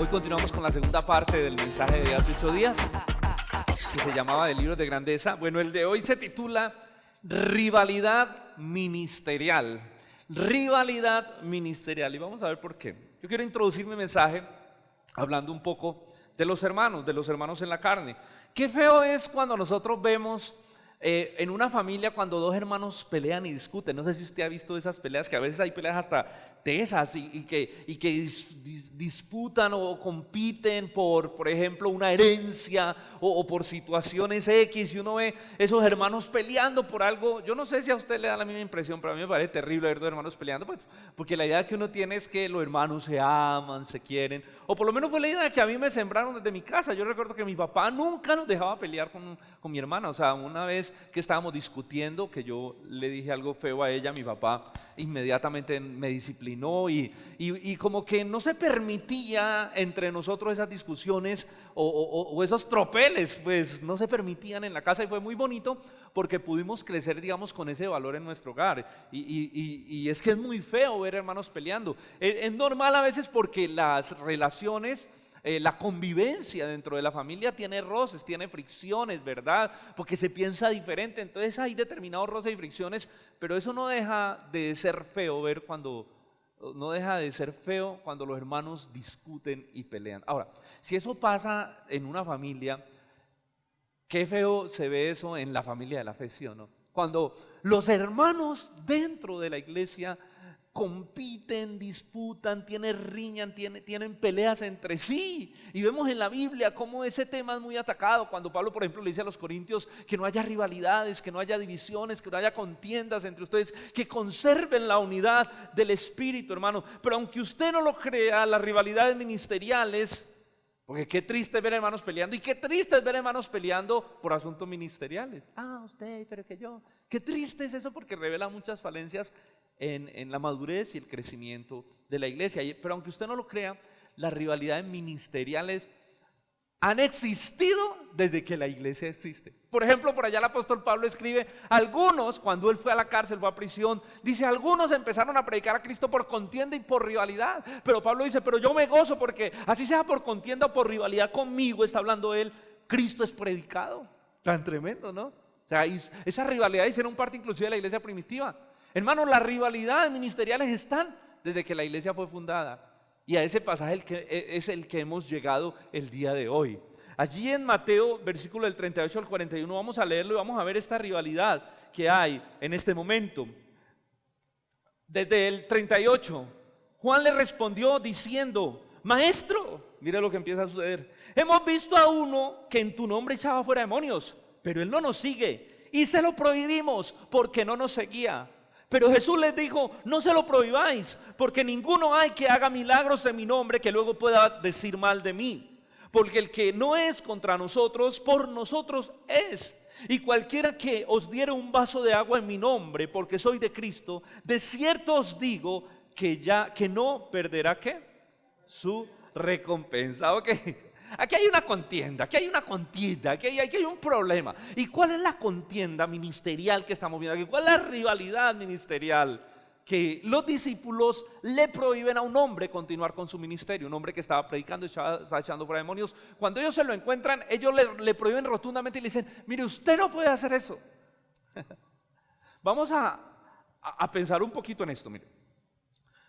Hoy continuamos con la segunda parte del mensaje de hace 8 días, que se llamaba de Libros de Grandeza. Bueno, el de hoy se titula Rivalidad Ministerial. Rivalidad ministerial. Y vamos a ver por qué. Yo quiero introducir mi mensaje hablando un poco de los hermanos en la carne. Qué feo es cuando nosotros vemos en una familia cuando dos hermanos pelean y discuten. No sé si usted ha visto esas peleas, que a veces hay peleas hasta tesas y que disputan o compiten por ejemplo, una herencia o por situaciones X, y uno ve esos hermanos peleando por algo. Yo no sé si a usted le da la misma impresión, pero a mí me parece terrible ver dos hermanos peleando, pues, porque la idea que uno tiene es que los hermanos se aman, se quieren, o por lo menos fue la idea que a mí me sembraron desde mi casa. Yo recuerdo que mi papá nunca nos dejaba pelear con mi hermana. O sea, una vez que estábamos discutiendo, que yo le dije algo feo a ella, mi papá inmediatamente me disciplinó y como que no se permitía entre nosotros esas discusiones o esos tropeles, pues no se permitían en la casa, y fue muy bonito porque pudimos crecer, digamos, con ese valor en nuestro hogar. Y es que es muy feo ver hermanos peleando. Es normal a veces porque las relaciones, la convivencia dentro de la familia tiene roces, tiene fricciones, ¿verdad? Porque se piensa diferente, entonces hay determinados roces y fricciones, pero eso no deja de ser feo cuando los hermanos discuten y pelean. Ahora, si eso pasa en una familia, qué feo se ve eso en la familia de la fe, ¿sí o no? Cuando los hermanos dentro de la iglesia compiten, disputan, tienen peleas entre sí. Y vemos en la Biblia cómo ese tema es muy atacado. Cuando Pablo, por ejemplo, le dice a los corintios que no haya rivalidades, que no haya divisiones, que no haya contiendas entre ustedes, que conserven la unidad del espíritu, hermano. Pero aunque usted no lo crea, las rivalidades ministeriales, porque qué triste es ver hermanos peleando, y qué triste es ver hermanos peleando por asuntos ministeriales. Usted, pero que yo. Qué triste es eso, porque revela muchas falencias en la madurez y el crecimiento de la iglesia. Pero aunque usted no lo crea, las rivalidades ministeriales han existido desde que la iglesia existe. Por ejemplo, por allá el apóstol Pablo escribe: algunos, cuando él fue a la cárcel, fue a prisión, dice, algunos empezaron a predicar a Cristo por contienda y por rivalidad. Pero Pablo dice, pero yo me gozo porque así sea por contienda o por rivalidad conmigo, está hablando él, Cristo es predicado. Tan tremendo, ¿no? O sea, esas rivalidades hicieron parte inclusive de la iglesia primitiva. Hermanos, las rivalidades ministeriales están desde que la iglesia fue fundada. Y a ese pasaje es el que hemos llegado el día de hoy. Allí en Mateo, versículo del 38 al 41, vamos a leerlo y vamos a ver esta rivalidad que hay en este momento. Desde el 38, Juan le respondió diciendo, Maestro, mire lo que empieza a suceder. Hemos visto a uno que en tu nombre echaba fuera demonios, pero él no nos sigue y se lo prohibimos porque no nos seguía. Pero Jesús les dijo, no se lo prohibáis, porque ninguno hay que haga milagros en mi nombre que luego pueda decir mal de mí. Porque el que no es contra nosotros, por nosotros es. Y cualquiera que os diere un vaso de agua en mi nombre, porque soy de Cristo, de cierto os digo que no perderá ¿qué? Su recompensa. ¿Ok? Aquí hay una contienda, aquí hay un problema. ¿Y cuál es la contienda ministerial que estamos viendo aquí? ¿Cuál es la rivalidad ministerial? Que los discípulos le prohíben a un hombre continuar con su ministerio, un hombre que estaba predicando, estaba echando fuera demonios. Cuando ellos se lo encuentran, ellos le prohíben rotundamente y le dicen, mire, usted no puede hacer eso. Vamos a pensar un poquito en esto, mire.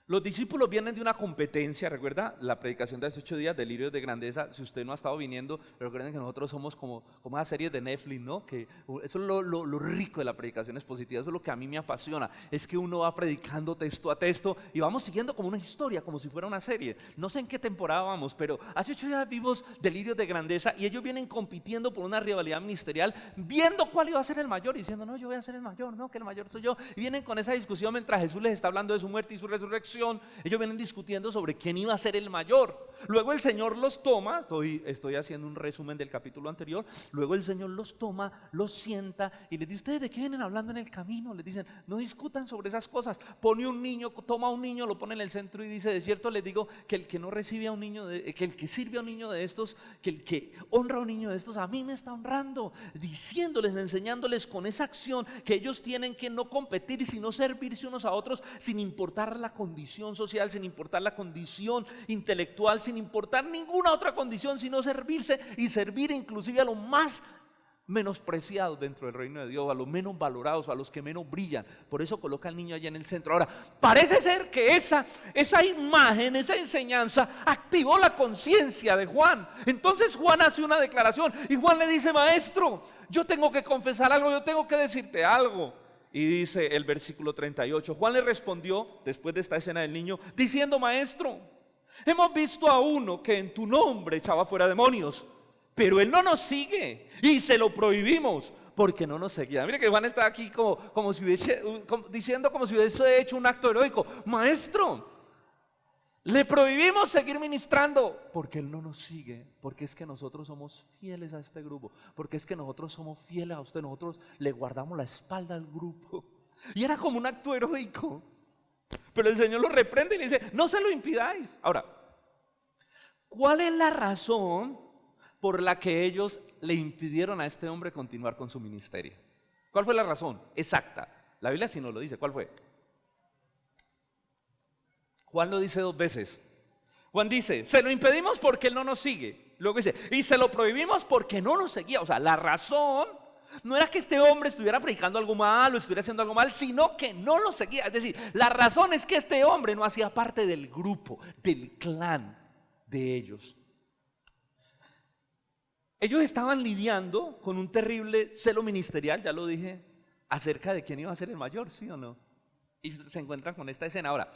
Los discípulos vienen de una competencia, recuerda la predicación de hace 8 días, Delirios de Grandeza. Si usted no ha estado viniendo, recuerden que nosotros somos como las series de Netflix, ¿no? Que eso es lo rico de la predicación expositiva, eso es lo que a mí me apasiona, es que uno va predicando texto a texto y vamos siguiendo como una historia, como si fuera una serie. No sé en qué temporada vamos, pero hace 8 días vimos Delirios de Grandeza y ellos vienen compitiendo por una rivalidad ministerial, viendo cuál iba a ser el mayor y diciendo, no, yo voy a ser el mayor, no, que el mayor soy yo. Y vienen con esa discusión mientras Jesús les está hablando de su muerte y su resurrección. Ellos vienen discutiendo sobre quién iba a ser el mayor. Luego el Señor los toma, estoy haciendo un resumen del capítulo anterior. Luego el Señor los toma, los sienta y les dice, ¿ustedes de qué vienen hablando en el camino? Les dicen, no discutan sobre esas cosas. Toma un niño, lo pone en el centro y dice, de cierto les digo que el que no recibe a un niño, que el que sirve a un niño de estos, que el que honra a un niño de estos, a mí me está honrando. Diciéndoles, enseñándoles con esa acción que ellos tienen que no competir, sino servirse unos a otros sin importar la condición condición social, sin importar la condición intelectual, sin importar ninguna otra condición, sino servirse y servir inclusive a los más menospreciados dentro del reino de Dios, a los menos valorados, a los que menos brillan. Por eso coloca al niño allá en el centro. Ahora, parece ser que esa imagen, esa enseñanza activó la conciencia de Juan. Entonces Juan hace una declaración y Juan le dice: maestro, yo tengo que confesar algo, yo tengo que decirte algo. Y dice el versículo 38, Juan le respondió, después de esta escena del niño, diciendo: maestro, hemos visto a uno que en tu nombre echaba fuera demonios, pero él no nos sigue y se lo prohibimos porque no nos seguía. Mire que Juan está aquí como si hubiese, diciendo como si hubiese hecho un acto heroico. Maestro, le prohibimos seguir ministrando porque él no nos sigue, porque es que nosotros somos fieles a este grupo, porque es que nosotros somos fieles a usted, nosotros le guardamos la espalda al grupo. Y era como un acto heroico, pero el Señor lo reprende y le dice: no se lo impidáis. Ahora, ¿cuál es la razón por la que ellos le impidieron a este hombre continuar con su ministerio? ¿Cuál fue la razón exacta? La Biblia sí nos lo dice. ¿Cuál fue? Juan lo dice 2 veces. Juan dice: se lo impedimos porque él no nos sigue. Luego dice: y se lo prohibimos porque no nos seguía. O sea, la razón no era que este hombre estuviera predicando algo mal o estuviera haciendo algo mal, sino que no lo seguía. Es decir, la razón es que este hombre no hacía parte del grupo, del clan de ellos. Ellos estaban lidiando con un terrible celo ministerial, ya lo dije, acerca de quién iba a ser el mayor, ¿sí o no? Y se encuentran con esta escena. Ahora,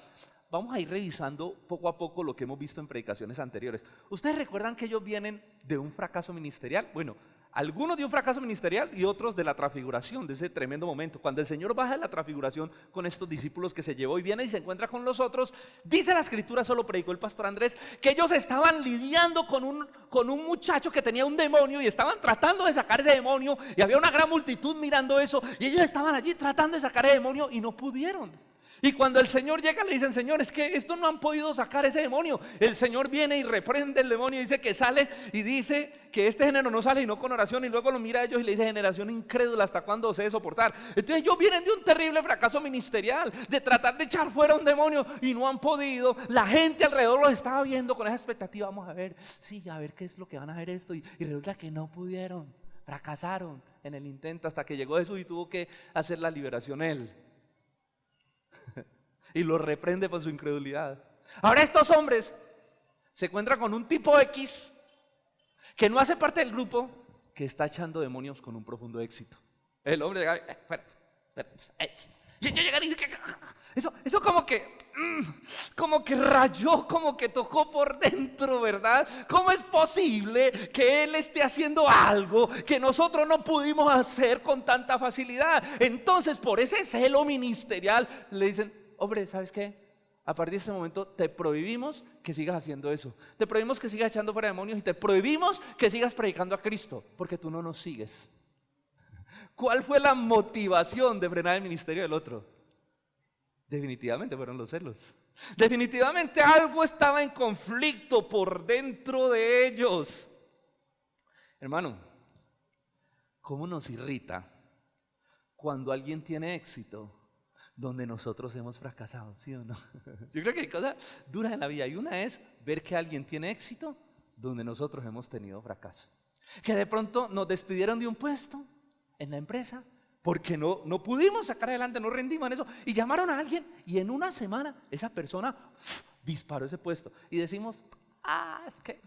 vamos a ir revisando poco a poco lo que hemos visto en predicaciones anteriores. ¿Ustedes recuerdan que ellos vienen de un fracaso ministerial? Bueno, algunos de un fracaso ministerial y otros de la transfiguración, de ese tremendo momento. Cuando el Señor baja de la transfiguración con estos discípulos que se llevó y viene y se encuentra con los otros, dice la escritura, eso lo predicó el pastor Andrés, que ellos estaban lidiando con un muchacho que tenía un demonio y estaban tratando de sacar ese demonio, y había una gran multitud mirando eso y ellos estaban allí tratando de sacar ese demonio y no pudieron. Y cuando el Señor llega le dicen: Señor, es que esto no han podido sacar ese demonio. El Señor viene y reprende el demonio y dice que sale, y dice que este género no sale y no con oración, y luego lo mira a ellos y le dice: generación incrédula, ¿hasta cuándo os he de soportar? Entonces ellos vienen de un terrible fracaso ministerial, de tratar de echar fuera un demonio y no han podido. La gente alrededor los estaba viendo con esa expectativa: vamos a ver, sí, a ver qué es lo que van a hacer esto, y resulta que no pudieron, fracasaron en el intento, hasta que llegó Jesús y tuvo que hacer la liberación él. Y lo reprende por su incredulidad. Ahora estos hombres se encuentran con un tipo X que no hace parte del grupo, que está echando demonios con un profundo éxito. El hombre llega, y llega y dice: eso como que rayó, como que tocó por dentro, ¿verdad? ¿Cómo es posible que él esté haciendo algo que nosotros no pudimos hacer con tanta facilidad? Entonces, por ese celo ministerial, le dicen: hombre, ¿sabes qué? A partir de este momento te prohibimos que sigas haciendo eso. Te prohibimos que sigas echando fuera demonios y te prohibimos que sigas predicando a Cristo, porque tú no nos sigues. ¿Cuál fue la motivación de frenar el ministerio del otro? Definitivamente fueron los celos. Definitivamente algo estaba en conflicto por dentro de ellos. Hermano, ¿cómo nos irrita cuando alguien tiene éxito donde nosotros hemos fracasado, sí o no? Yo creo que hay cosas duras en la vida, y una es ver que alguien tiene éxito donde nosotros hemos tenido fracaso. Que de pronto nos despidieron de un puesto en la empresa porque no pudimos sacar adelante, no rendimos en eso, y llamaron a alguien y en una semana esa persona disparó ese puesto, y decimos: es que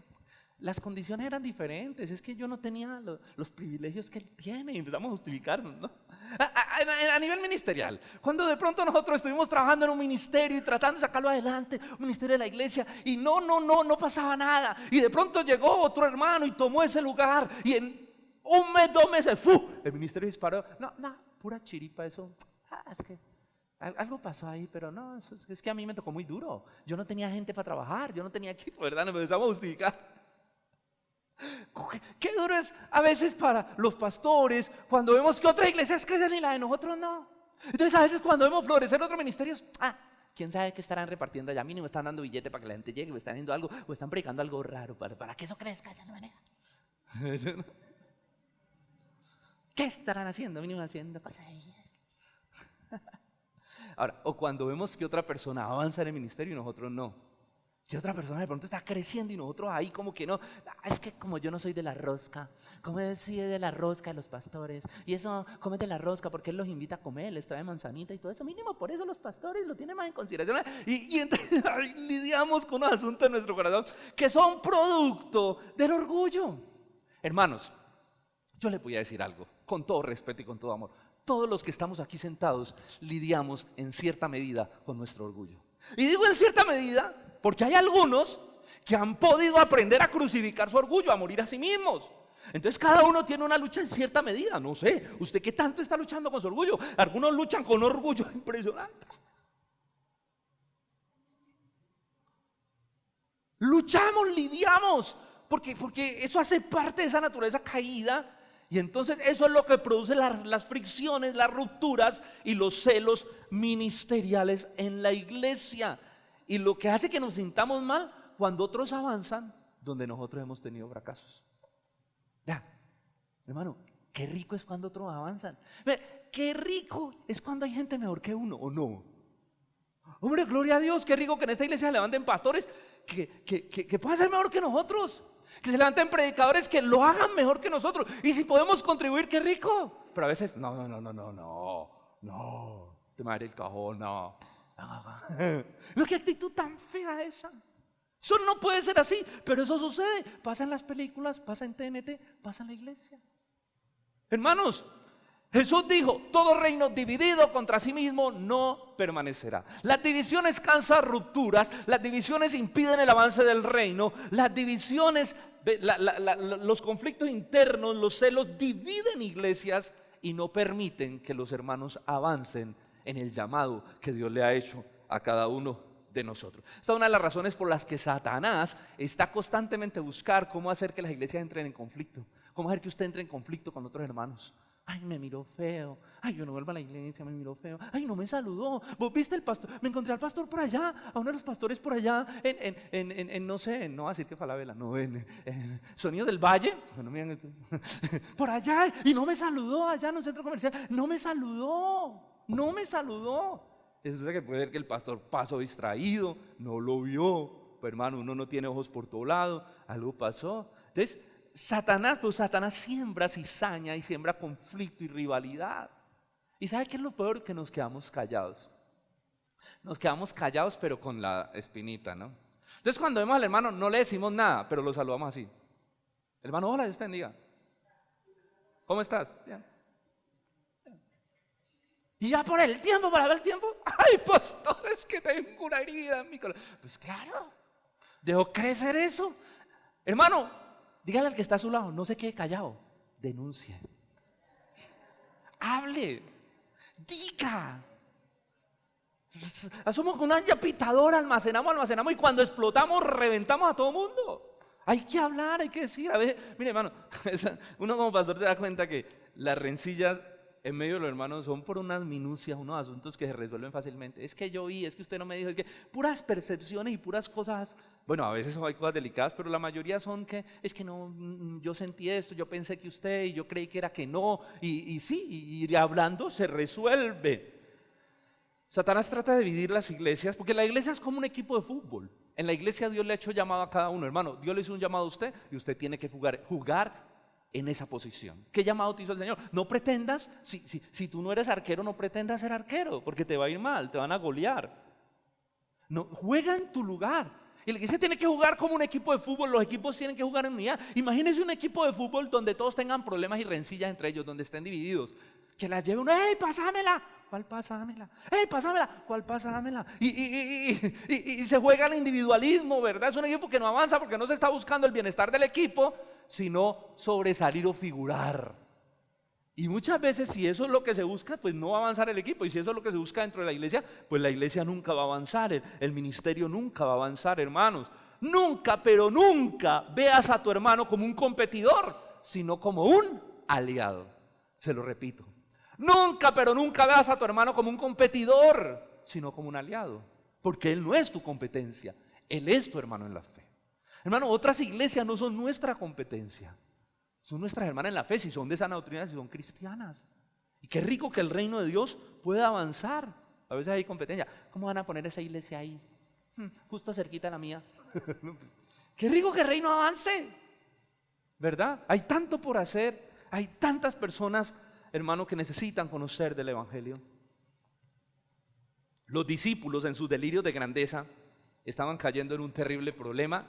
las condiciones eran diferentes, es que yo no tenía los privilegios que él tiene, y empezamos a justificarnos, ¿no? A nivel ministerial, cuando de pronto nosotros estuvimos trabajando en un ministerio y tratando de sacarlo adelante, un ministerio de la iglesia, y no pasaba nada, y de pronto llegó otro hermano y tomó ese lugar, y en un mes, 2 meses, el ministerio disparó. No, pura chiripa eso. Es que algo pasó ahí, pero no, es que a mí me tocó muy duro. Yo no tenía gente para trabajar, yo no tenía equipo, ¿verdad? Nos empezamos a justificar. Qué duro es a veces para los pastores cuando vemos que otras iglesias crecen y la de nosotros no. Entonces a veces cuando vemos florecer otros ministerios, quién sabe qué estarán repartiendo allá, mínimo están dando billete para que la gente llegue, o están haciendo algo, o están predicando algo raro para que eso crezca de esa manera. ¿Qué estarán haciendo? Mínimo haciendo cosas ahí. Ahora, o cuando vemos que otra persona avanza en el ministerio y nosotros no. Que otra persona de pronto está creciendo y nosotros ahí como que no. Es que como yo no soy de la rosca, ¿cómo es si es de la rosca de los pastores? Y eso, ¿cómo es de la rosca? Porque él los invita a comer, les trae manzanita y todo eso. Mínimo, por eso los pastores lo tienen más en consideración. Y entonces lidiamos con unos asuntos en nuestro corazón que son producto del orgullo. Hermanos, yo les voy a decir algo, con todo respeto y con todo amor. Todos los que estamos aquí sentados lidiamos en cierta medida con nuestro orgullo. Y digo en cierta medida porque hay algunos que han podido aprender a crucificar su orgullo, a morir a sí mismos. Entonces cada uno tiene una lucha en cierta medida. No sé, ¿usted qué tanto está luchando con su orgullo? Algunos luchan con orgullo impresionante. Luchamos, lidiamos, porque eso hace parte de esa naturaleza caída. Y entonces eso es lo que produce las fricciones, las rupturas y los celos ministeriales en la iglesia. Y lo que hace que nos sintamos mal cuando otros avanzan donde nosotros hemos tenido fracasos. Ya, hermano, qué rico es cuando otros avanzan. Qué rico es cuando hay gente mejor que uno, ¿o no? Hombre, gloria a Dios, qué rico que en esta iglesia se levanten pastores que puedan ser mejor que nosotros. Que se levanten predicadores que lo hagan mejor que nosotros. Y si podemos contribuir, qué rico. Pero a veces, no, te madre el cajón, no. ¿Qué actitud tan fea esa? Eso no puede ser así, pero eso sucede. Pasa en las películas, pasa en TNT, pasa en la iglesia. Hermanos, Jesús dijo: todo reino dividido contra sí mismo no permanecerá. Las divisiones causan rupturas, las divisiones impiden el avance del reino, las divisiones, los conflictos internos, los celos dividen iglesias y no permiten que los hermanos avancen en el llamado que Dios le ha hecho a cada uno de nosotros. Esta es una de las razones por las que Satanás está constantemente buscar cómo hacer que las iglesias entren en conflicto, cómo hacer que usted entre en conflicto con otros hermanos. Ay, me miró feo. Ay, yo no vuelvo a la iglesia, me miró feo. Ay, no me saludó. ¿Vos viste el pastor? Me encontré al pastor por allá, a uno de los pastores por allá, no sé, no voy a decir que Falabella, no, en Sonido del Valle. Bueno, miren, por allá, y no me saludó allá en un centro comercial. No me saludó. Eso es que puede ser que el pastor pasó distraído, no lo vio. Pero hermano, uno no tiene ojos por todo lado, algo pasó. Entonces, Satanás siembra cizaña y siembra conflicto y rivalidad. ¿Y sabe qué es lo peor? Que nos quedamos callados. Nos quedamos callados, pero con la espinita, ¿no? Entonces, cuando vemos al hermano, no le decimos nada, pero lo saludamos así. Hermano, hola, Dios te bendiga. ¿Cómo estás? Bien. Y ya por el tiempo, para ver el tiempo, ay, pastor, es que tengo una herida en mi corazón. Pues claro, dejó crecer eso. Hermano, dígale al que está a su lado, no se quede callado, denuncie. Hable, diga. Somos una pitadora, almacenamos y cuando explotamos reventamos a todo mundo. Hay que hablar, hay que decir. A veces, mire hermano, uno como pastor se da cuenta que las rencillas en medio de los hermanos son por unas minucias, unos asuntos que se resuelven fácilmente. Es que yo vi, es que usted no me dijo, es que puras percepciones y puras cosas. Bueno, a veces hay cosas delicadas, pero la mayoría son que es que no, yo sentí esto, yo pensé que usted y yo creí que era que no, y sí, y hablando se resuelve. Satanás trata de dividir las iglesias, porque la iglesia es como un equipo de fútbol. En la iglesia Dios le ha hecho llamado a cada uno, hermano. Dios le hizo un llamado a usted y usted tiene que jugar en esa posición. ¿Qué llamado te hizo el Señor? No pretendas, si tú no eres arquero, no pretendas ser arquero, porque te va a ir mal, te van a golear. No, juega en tu lugar. Y la iglesia tiene que jugar como un equipo de fútbol, los equipos tienen que jugar en unidad. Imagínense un equipo de fútbol donde todos tengan problemas y rencillas entre ellos, donde estén divididos. Que las lleve uno, ¡ey, pasámela! ¿Cuál pasámela? ¡Ey, pasámela! ¿Cuál pasámela? Y se juega el individualismo, ¿verdad? Es un equipo que no avanza porque no se está buscando el bienestar del equipo, sino sobresalir o figurar. Y muchas veces, si eso es lo que se busca, pues no va a avanzar el equipo. Y si eso es lo que se busca dentro de la iglesia, pues la iglesia nunca va a avanzar, el ministerio nunca va a avanzar, hermanos. Nunca, pero nunca veas a tu hermano como un competidor, sino como un aliado. Se lo repito. Nunca, pero nunca veas a tu hermano como un competidor, sino como un aliado. Porque él no es tu competencia, él es tu hermano en la fe. Hermano, otras iglesias no son nuestra competencia, son nuestras hermanas en la fe, si son de sana doctrina, si son cristianas. Y qué rico que el reino de Dios pueda avanzar. A veces hay competencia. ¿Cómo van a poner esa iglesia ahí? Justo cerquita de la mía. Qué rico que el reino avance, ¿verdad? Hay tanto por hacer, hay tantas personas, hermano, que necesitan conocer del evangelio. Los discípulos, en sus delirios de grandeza, estaban cayendo en un terrible problema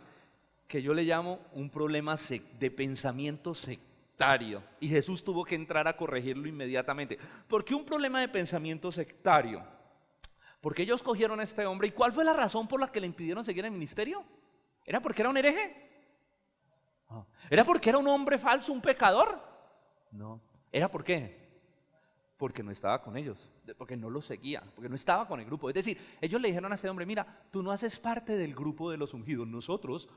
que yo le llamo un problema de pensamiento sectario, y Jesús tuvo que entrar a corregirlo inmediatamente. ¿Por qué un problema de pensamiento sectario? Porque ellos cogieron a este hombre. ¿Y cuál fue la razón por la que le impidieron seguir el ministerio? ¿Era porque era un hereje? No. ¿Era porque era un hombre falso, un pecador? No. ¿Era por qué? Porque no estaba con ellos, porque no los seguía, porque no estaba con el grupo. Es decir, ellos le dijeron a este hombre: mira, tú no haces parte del grupo de los ungidos. Nosotros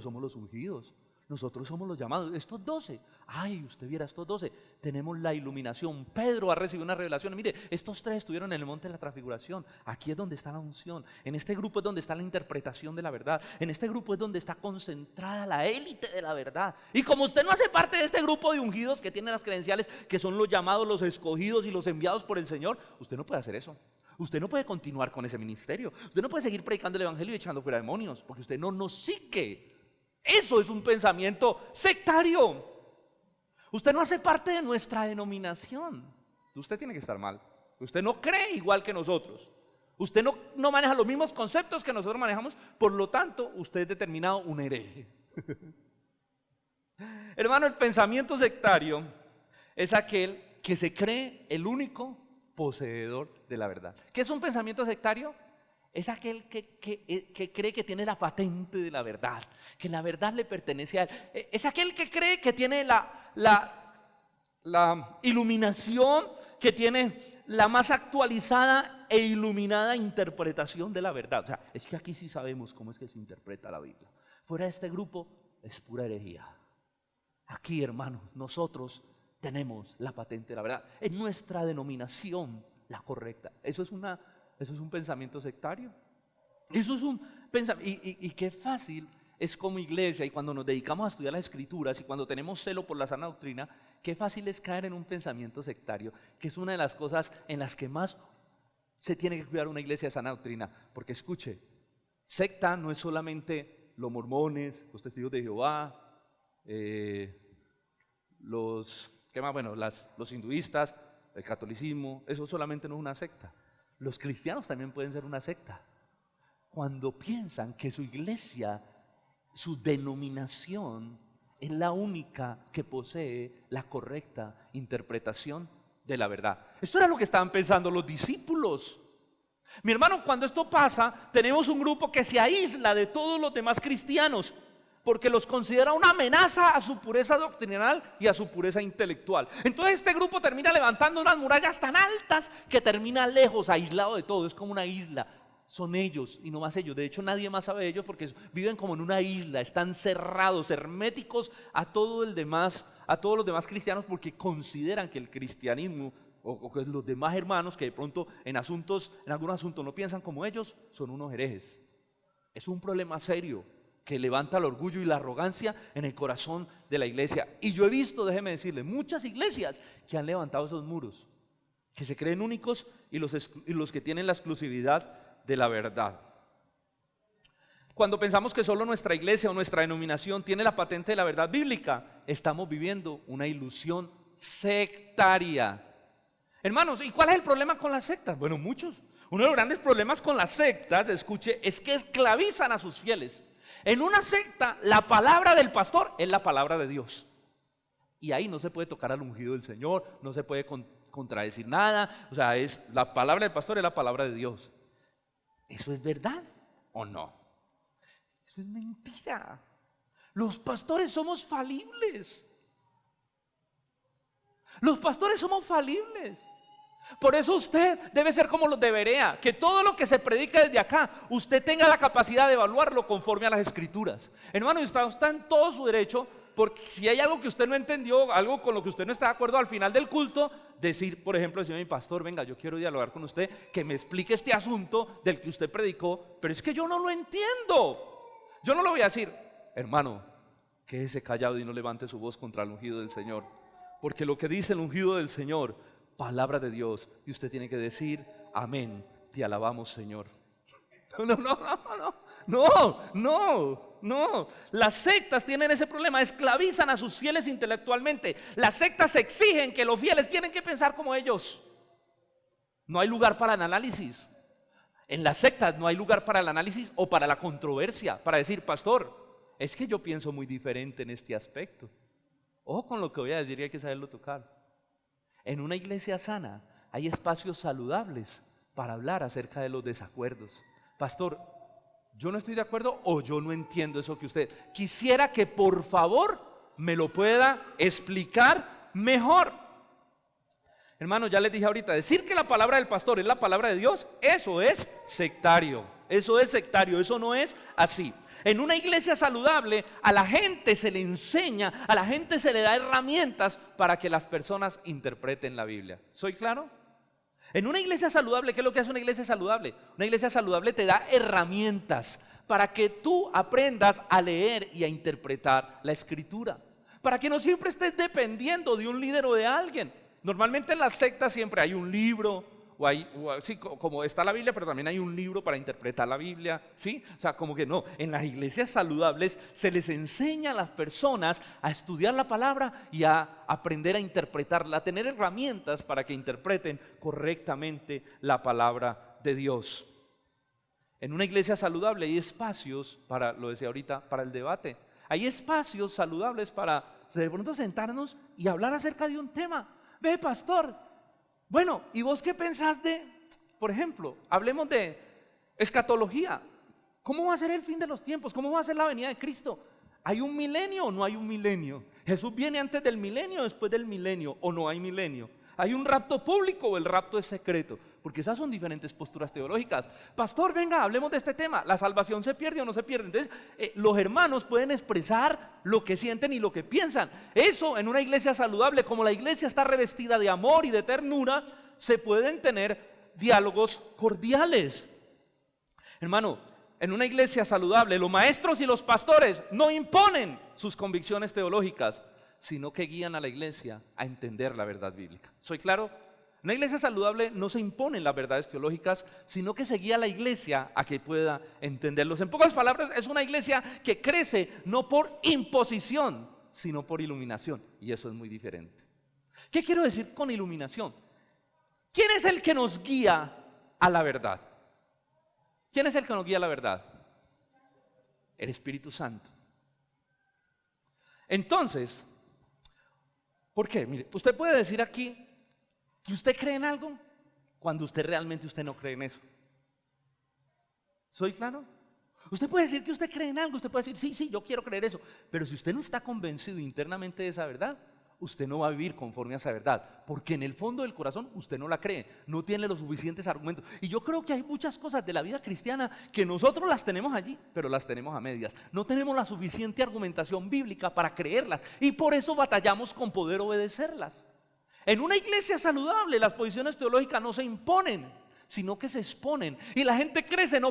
somos los ungidos. Nosotros somos los llamados. Estos 12, ay, usted viera, estos 12, tenemos la iluminación. Pedro ha recibido una revelación. Mire, estos 3 estuvieron en el monte de la transfiguración. Aquí es donde está la unción. En este grupo es donde está la interpretación de la verdad. En este grupo es donde está concentrada la élite de la verdad. Y como usted no hace parte de este grupo de ungidos que tienen las credenciales, que son los llamados, los escogidos y los enviados por el Señor, usted no puede hacer eso. Usted no puede continuar con ese ministerio. Usted no puede seguir predicando el evangelio y echando fuera demonios, porque usted no nos sigue. Eso es un pensamiento sectario. Usted no hace parte de nuestra denominación. Usted tiene que estar mal. Usted no cree igual que nosotros. Usted no maneja los mismos conceptos que nosotros manejamos. Por lo tanto, usted es determinado un hereje. Hermano, el pensamiento sectario es aquel que se cree el único poseedor de la verdad. ¿Qué es un pensamiento sectario? Es aquel que cree que tiene la patente de la verdad, que la verdad le pertenece a él. Es aquel que cree que tiene la iluminación, que tiene la más actualizada e iluminada interpretación de la verdad. O sea, es que aquí sí sabemos cómo es que se interpreta la Biblia. Fuera de este grupo es pura herejía. Aquí, hermanos, nosotros tenemos la patente de la verdad. En nuestra denominación, la correcta. Eso es un pensamiento sectario. Eso es un pensamiento. Y qué fácil es como iglesia, y cuando nos dedicamos a estudiar las escrituras y cuando tenemos celo por la sana doctrina, qué fácil es caer en un pensamiento sectario, que es una de las cosas en las que más se tiene que cuidar una iglesia de sana doctrina. Porque escuche, secta no es solamente los mormones, los testigos de Jehová, los hinduistas, el catolicismo. Eso solamente no es una secta. Los cristianos también pueden ser una secta cuando piensan que su iglesia, su denominación, es la única que posee la correcta interpretación de la verdad. Esto era lo que estaban pensando los discípulos. Mi hermano, cuando esto pasa, tenemos un grupo que se aísla de todos los demás cristianos porque los considera una amenaza a su pureza doctrinal y a su pureza intelectual. Entonces este grupo termina levantando unas murallas tan altas que termina lejos, aislado de todo. Es como una isla. Son ellos y no más ellos. De hecho, nadie más sabe de ellos porque viven como en una isla. Están cerrados, herméticos a todos los demás cristianos, porque consideran que el cristianismo o que los demás hermanos que de pronto en algún asunto no piensan como ellos, son unos herejes. Es un problema serio que levanta el orgullo y la arrogancia en el corazón de la iglesia. Y yo he visto, déjeme decirle, muchas iglesias que han levantado esos muros, que se creen únicos y los que tienen la exclusividad de la verdad. Cuando pensamos que solo nuestra iglesia o nuestra denominación tiene la patente de la verdad bíblica, estamos viviendo una ilusión sectaria. Hermanos, ¿y cuál es el problema con las sectas? Bueno, muchos. Uno de los grandes problemas con las sectas, escuche, es que esclavizan a sus fieles. En una secta, la palabra del pastor es la palabra de Dios. Y ahí no se puede tocar al ungido del Señor, no se puede contradecir nada. O sea, la palabra del pastor es la palabra de Dios. ¿Eso es verdad o no? Eso es mentira. Los pastores somos falibles. Los pastores somos falibles. Por eso usted debe ser como los de Berea, que todo lo que se predica desde acá, usted tenga la capacidad de evaluarlo conforme a las escrituras. Hermano, usted está en todo su derecho, porque si hay algo que usted no entendió, algo con lo que usted no está de acuerdo al final del culto, decir, por ejemplo, decirme: mi pastor, venga, yo quiero dialogar con usted, que me explique este asunto del que usted predicó, pero es que yo no lo entiendo. Yo no lo voy a decir: hermano, quédese callado y no levante su voz contra el ungido del Señor, porque lo que dice el ungido del Señor, palabra de Dios, y usted tiene que decir amén Te alabamos, Señor. No. Las sectas tienen ese problema, esclavizan a sus fieles intelectualmente. Las sectas exigen que los fieles tienen que pensar como ellos. No hay lugar para el análisis. En las sectas no hay lugar para el análisis o para la controversia, para decir, pastor, es que yo pienso muy diferente en este aspecto. Ojo con lo que voy a decir, hay que saberlo tocar. En una iglesia sana hay espacios saludables para hablar acerca de los desacuerdos. Pastor, yo no estoy de acuerdo o yo no entiendo eso que usted quisiera que por favor me lo pueda explicar mejor. Hermano, ya les dije ahorita, decir que la palabra del pastor es la palabra de Dios, eso es sectario, eso no es así. En una iglesia saludable a la gente se le enseña, a la gente se le da herramientas para que las personas interpreten la Biblia. ¿Soy claro? En una iglesia saludable, ¿qué es lo que hace una iglesia saludable? Una iglesia saludable te da herramientas para que tú aprendas a leer y a interpretar la escritura. Para que no siempre estés dependiendo de un líder o de alguien. Normalmente en las sectas siempre hay un libro, sí, como está la Biblia, pero también hay un libro para interpretar la Biblia, ¿sí? O sea, como que no, en las iglesias saludables se les enseña a las personas a estudiar la palabra y a aprender a interpretarla, a tener herramientas para que interpreten correctamente la palabra de Dios. En una iglesia saludable hay espacios para, lo decía ahorita, para el debate. Hay espacios saludables para de pronto sentarnos y hablar acerca de un tema. Ve, pastor, bueno, ¿y vos qué pensás de, por ejemplo, hablemos de escatología? ¿Cómo va a ser el fin de los tiempos? ¿Cómo va a ser la venida de Cristo? ¿Hay un milenio o no hay un milenio? ¿Jesús viene antes del milenio o después del milenio? ¿O no hay milenio? ¿Hay un rapto público o el rapto es secreto? Porque esas son diferentes posturas teológicas. Pastor, venga, hablemos de este tema. ¿La salvación se pierde o no se pierde? Entonces, los hermanos pueden expresar lo que sienten y lo que piensan. Eso en una iglesia saludable, como la iglesia está revestida de amor y de ternura, se pueden tener diálogos cordiales. Hermano, en una iglesia saludable, los maestros y los pastores no imponen sus convicciones teológicas, sino que guían a la iglesia a entender la verdad bíblica. ¿Soy claro? Una iglesia saludable no se imponen las verdades teológicas, sino que se guía a la iglesia a que pueda entenderlos. En pocas palabras, es una iglesia que crece no por imposición, sino por iluminación. Y eso es muy diferente. ¿Qué quiero decir con iluminación? ¿Quién es el que nos guía a la verdad? ¿Quién es el que nos guía a la verdad? El Espíritu Santo. Entonces, ¿por qué? Mire, usted puede decir aquí que usted cree en algo cuando usted no cree en eso. ¿Soy claro? Usted puede decir que usted cree en algo, usted puede decir, sí, yo quiero creer eso, pero si usted no está convencido internamente de esa verdad, usted no va a vivir conforme a esa verdad, porque en el fondo del corazón usted no la cree, no tiene los suficientes argumentos. Y yo creo que hay muchas cosas de la vida cristiana que nosotros las tenemos allí, pero las tenemos a medias. No tenemos la suficiente argumentación bíblica para creerlas y por eso batallamos con poder obedecerlas. En una iglesia saludable las posiciones teológicas no se imponen, sino que se exponen. Y la gente crece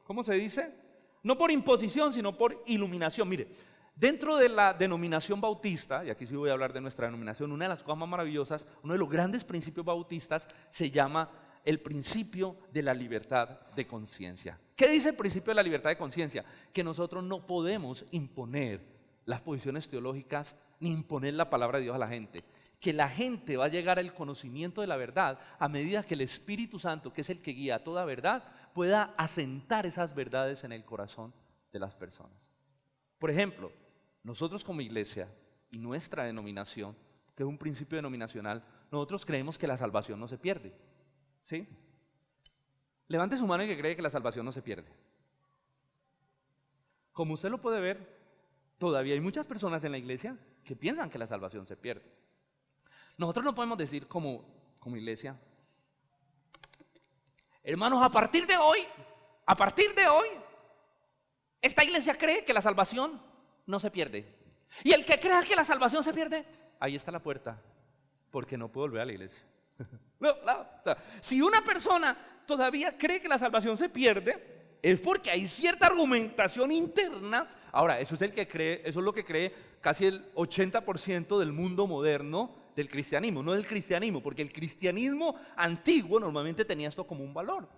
¿cómo se dice? No por imposición, sino por iluminación. Mire, dentro de la denominación bautista, y aquí sí voy a hablar de nuestra denominación, una de las cosas más maravillosas, uno de los grandes principios bautistas se llama el principio de la libertad de conciencia. ¿Qué dice el principio de la libertad de conciencia? Que nosotros no podemos imponer las posiciones teológicas ni imponer la palabra de Dios a la gente. Que la gente va a llegar al conocimiento de la verdad a medida que el Espíritu Santo, que es el que guía a toda verdad, pueda asentar esas verdades en el corazón de las personas. Por ejemplo, nosotros como iglesia y nuestra denominación, que es un principio denominacional, nosotros creemos que la salvación no se pierde. ¿Sí? Levante su mano y que cree que la salvación no se pierde. Como usted lo puede ver, todavía hay muchas personas en la iglesia que piensan que la salvación se pierde. Nosotros no podemos decir como iglesia, hermanos, a partir de hoy, esta iglesia cree que la salvación no se pierde. Y el que crea que la salvación se pierde, ahí está la puerta, porque no puede volver a la iglesia. Si una persona todavía cree que la salvación se pierde, es porque hay cierta argumentación interna. Ahora, eso es lo que cree casi el 80% del mundo moderno, del cristianismo, no del cristianismo, porque el cristianismo antiguo normalmente tenía esto como un valor.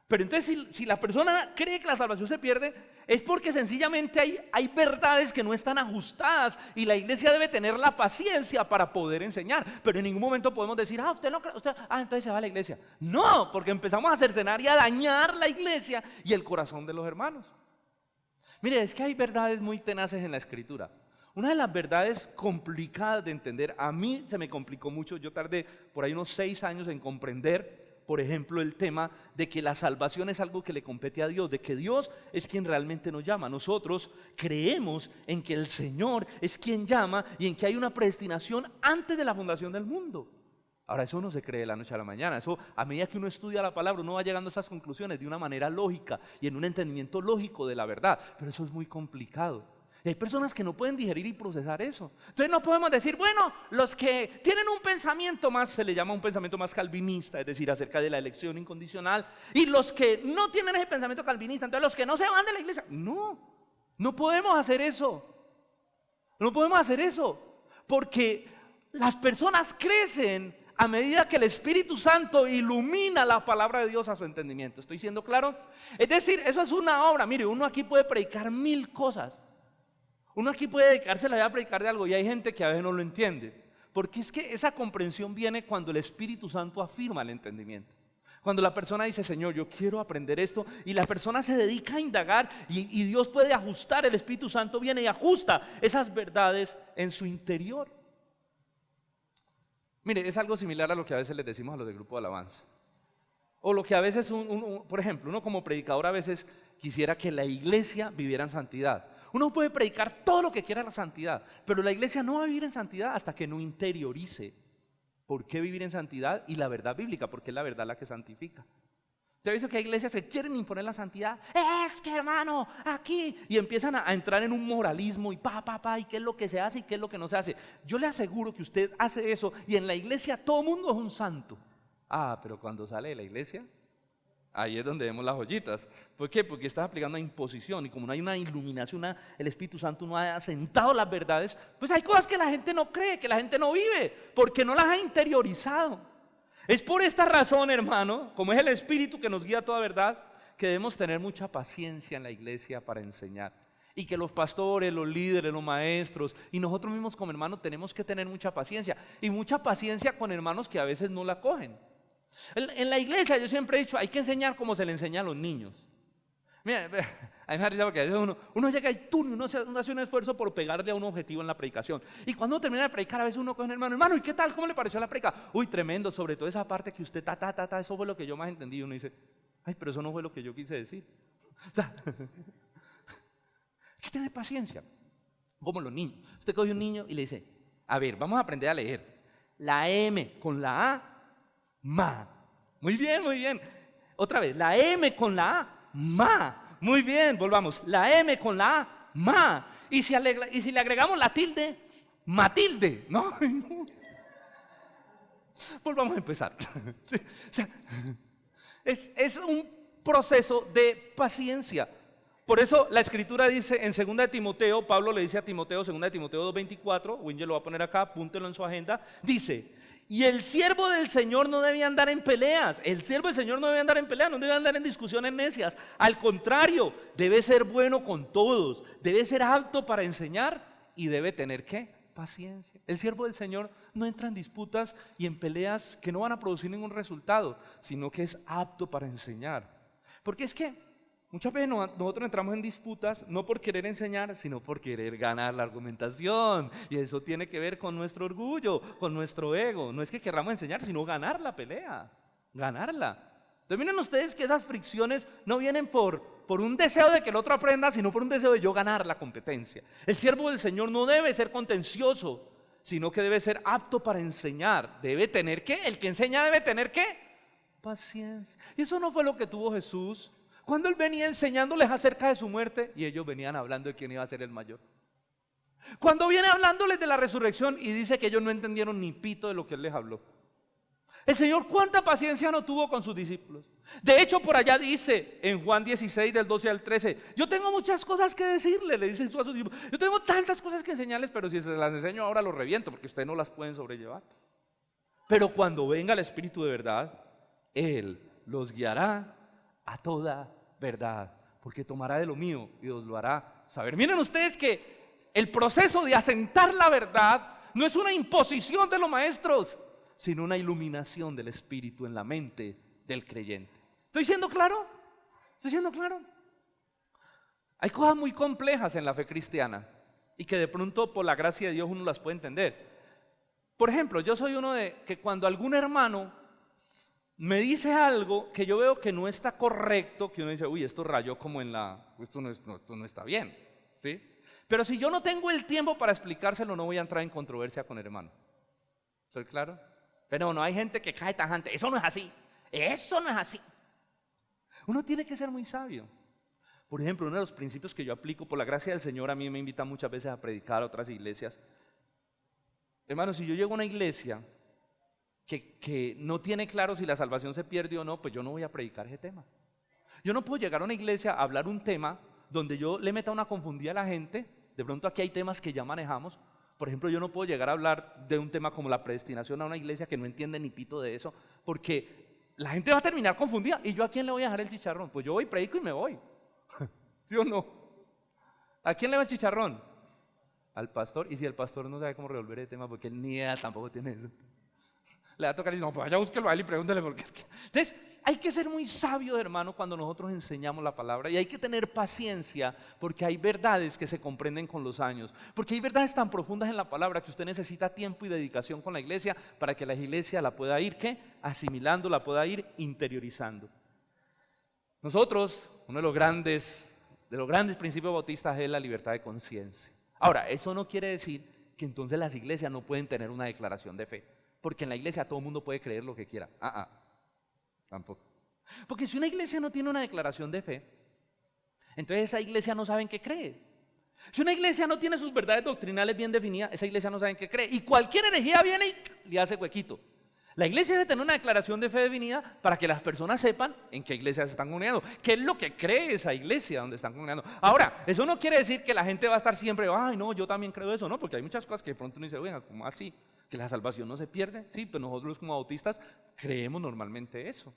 Pero entonces si la persona cree que la salvación se pierde, es porque sencillamente hay verdades que no están ajustadas y la iglesia debe tener la paciencia para poder enseñar. Pero en ningún momento podemos decir, usted no cree, entonces se va a la iglesia. No, porque empezamos a cercenar y a dañar la iglesia y el corazón de los hermanos. Mire, es que hay verdades muy tenaces en la escritura. Una de las verdades complicadas de entender, a mí se me complicó mucho, yo tardé por ahí unos 6 años en comprender, por ejemplo, el tema de que la salvación es algo que le compete a Dios, de que Dios es quien realmente nos llama. Nosotros creemos en que el Señor es quien llama y en que hay una predestinación antes de la fundación del mundo. Ahora, eso no se cree de la noche a la mañana. Eso, a medida que uno estudia la palabra, uno va llegando a esas conclusiones de una manera lógica y en un entendimiento lógico de la verdad. Pero eso es muy complicado. Y hay personas que no pueden digerir y procesar eso. Entonces no podemos decir, bueno, los que tienen un pensamiento más, se le llama un pensamiento más calvinista, es decir, acerca de la elección incondicional, y los que no tienen ese pensamiento calvinista, entonces los que no se van de la iglesia. No podemos hacer eso. No podemos hacer eso, porque las personas crecen a medida que el Espíritu Santo ilumina la palabra de Dios a su entendimiento. ¿Estoy siendo claro? Es decir, eso es una obra. Mire, uno aquí puede predicar 1000 cosas. Uno aquí puede dedicarse a predicar de algo y hay gente que a veces no lo entiende. Porque es que esa comprensión viene cuando el Espíritu Santo afirma el entendimiento. Cuando la persona dice, Señor, yo quiero aprender esto, y la persona se dedica a indagar y Dios puede ajustar, el Espíritu Santo viene y ajusta esas verdades en su interior. Mire, es algo similar a lo que a veces les decimos a los del grupo de alabanza. O lo que a veces, por ejemplo, uno como predicador a veces quisiera que la iglesia viviera en santidad. Uno puede predicar todo lo que quiera la santidad, pero la iglesia no va a vivir en santidad hasta que no interiorice por qué vivir en santidad y la verdad bíblica, porque es la verdad la que santifica. ¿Te ha visto que hay iglesias que quieren imponer la santidad? Es que hermano, aquí, y empiezan a entrar en un moralismo y y qué es lo que se hace y qué es lo que no se hace. Yo le aseguro que usted hace eso y en la iglesia todo el mundo es un santo. Pero cuando sale de la iglesia, ahí es donde vemos las joyitas. ¿Por qué? Porque estás aplicando una imposición y como no hay una iluminación, el Espíritu Santo no ha asentado las verdades, pues hay cosas que la gente no cree, que la gente no vive, porque no las ha interiorizado. Es por esta razón, hermano, como es el Espíritu que nos guía a toda verdad, que debemos tener mucha paciencia en la iglesia para enseñar. Y que los pastores, los líderes, los maestros y nosotros mismos como hermanos tenemos que tener mucha paciencia. Y mucha paciencia con hermanos que a veces no la cogen. En la iglesia yo siempre he dicho, hay que enseñar como se le enseña a los niños. Mira, a mí me ha risa porque a veces uno llega y uno hace un esfuerzo por pegarle a un objetivo en la predicación. Y cuando uno termina de predicar, a veces uno coge un hermano, ¿y qué tal? ¿Cómo le pareció la predica? Uy, tremendo, sobre todo esa parte que usted eso fue lo que yo más entendí. Y uno dice, pero eso no fue lo que yo quise decir. O sea, hay que tener paciencia, como los niños. Usted coge un niño y le dice, a ver, vamos a aprender a leer. La M con la A, ma. Muy bien, muy bien. Otra vez, la M con la A, ma. Muy bien, volvamos. La M con la A, ma. Y si le agregamos la tilde, Matilde. No. Volvamos a empezar. O sea, es un proceso de paciencia. Por eso la escritura dice en 2 de Timoteo, Pablo le dice a Timoteo, 2 de Timoteo 2:24, Winger lo va a poner acá, apúntelo en su agenda, dice, y el siervo del Señor no debe andar en peleas, el siervo del Señor no debe andar en peleas, no debe andar en discusiones necias, al contrario, debe ser bueno con todos, debe ser apto para enseñar y debe tener ¿qué? Paciencia. El siervo del Señor no entra en disputas y en peleas que no van a producir ningún resultado, sino que es apto para enseñar. Porque es que muchas veces nosotros entramos en disputas no por querer enseñar, sino por querer ganar la argumentación. Y eso tiene que ver con nuestro orgullo, con nuestro ego. No es que queramos enseñar, sino ganar la pelea, ganarla. Entonces miren ustedes que esas fricciones no vienen por un deseo de que el otro aprenda, sino por un deseo de yo ganar la competencia. El siervo del Señor no debe ser contencioso, sino que debe ser apto para enseñar. Debe tener ¿qué? El que enseña debe tener ¿qué? Paciencia. Y eso no fue lo que tuvo Jesús cuando Él venía enseñándoles acerca de su muerte y ellos venían hablando de quién iba a ser el mayor. Cuando viene hablándoles de la resurrección y dice que ellos no entendieron ni pito de lo que Él les habló. El Señor cuánta paciencia no tuvo con sus discípulos. De hecho, por allá dice en Juan 16 del 12 al 13, yo tengo muchas cosas que decirle, le dice Jesús a sus discípulos. Yo tengo tantas cosas que enseñarles, pero si se las enseño ahora los reviento, porque ustedes no las pueden sobrellevar. Pero cuando venga el Espíritu de verdad, Él los guiará a toda verdad, porque tomará de lo mío y os lo hará saber. Miren ustedes que el proceso de asentar la verdad no es una imposición de los maestros, sino una iluminación del Espíritu en la mente del creyente. ¿Estoy siendo claro? ¿Estoy siendo claro? Hay cosas muy complejas en la fe cristiana y que de pronto por la gracia de Dios uno las puede entender. Por ejemplo, yo soy uno de que cuando algún hermano me dice algo que yo veo que no está correcto, que uno dice, uy, esto rayó como en la, esto no está bien, ¿sí? Pero si yo no tengo el tiempo para explicárselo, no voy a entrar en controversia con el hermano. ¿Estoy claro? Pero no hay gente que cae tajante, eso no es así, eso no es así. Uno tiene que ser muy sabio. Por ejemplo, uno de los principios que yo aplico, por la gracia del Señor, a mí me invitan muchas veces a predicar a otras iglesias. Hermano, si yo llego a una iglesia que no tiene claro si la salvación se pierde o no, pues yo no voy a predicar ese tema. Yo no puedo llegar a una iglesia a hablar un tema donde yo le meta una confundida a la gente. De pronto aquí hay temas que ya manejamos. Por ejemplo, yo no puedo llegar a hablar de un tema como la predestinación a una iglesia que no entiende ni pito de eso, porque la gente va a terminar confundida. ¿Y yo a quién le voy a dejar el chicharrón? Pues yo voy, predico y me voy. ¿Sí o no? ¿A quién le va el chicharrón? Al pastor. Y si el pastor no sabe cómo resolver el tema, porque él ni idea tampoco tiene eso, le va a tocar y dice, no, pues vaya, búsquelo a él y pregúntele porque es que... Entonces, hay que ser muy sabio, hermano, cuando nosotros enseñamos la palabra, y hay que tener paciencia, porque hay verdades que se comprenden con los años, porque hay verdades tan profundas en la palabra que usted necesita tiempo y dedicación con la iglesia para que la iglesia la pueda ir, ¿qué? Asimilando, la pueda ir interiorizando. Nosotros, uno de los grandes principios bautistas es la libertad de conciencia. Ahora, eso no quiere decir que entonces las iglesias no pueden tener una declaración de fe, porque en la iglesia todo el mundo puede creer lo que quiera. Tampoco. Porque si una iglesia no tiene una declaración de fe, entonces esa iglesia no sabe en qué cree. Si una iglesia no tiene sus verdades doctrinales bien definidas, esa iglesia no sabe en qué cree. Y cualquier herejía viene y le hace huequito. La iglesia debe tener una declaración de fe definida para que las personas sepan en qué iglesia se están congregando, qué es lo que cree esa iglesia donde están congregando. Ahora, eso no quiere decir que la gente va a estar siempre, ay no, yo también creo eso, no, porque hay muchas cosas que de pronto uno dice, oiga, ¿cómo así? Que la salvación no se pierde. Sí, pero nosotros como bautistas creemos normalmente eso.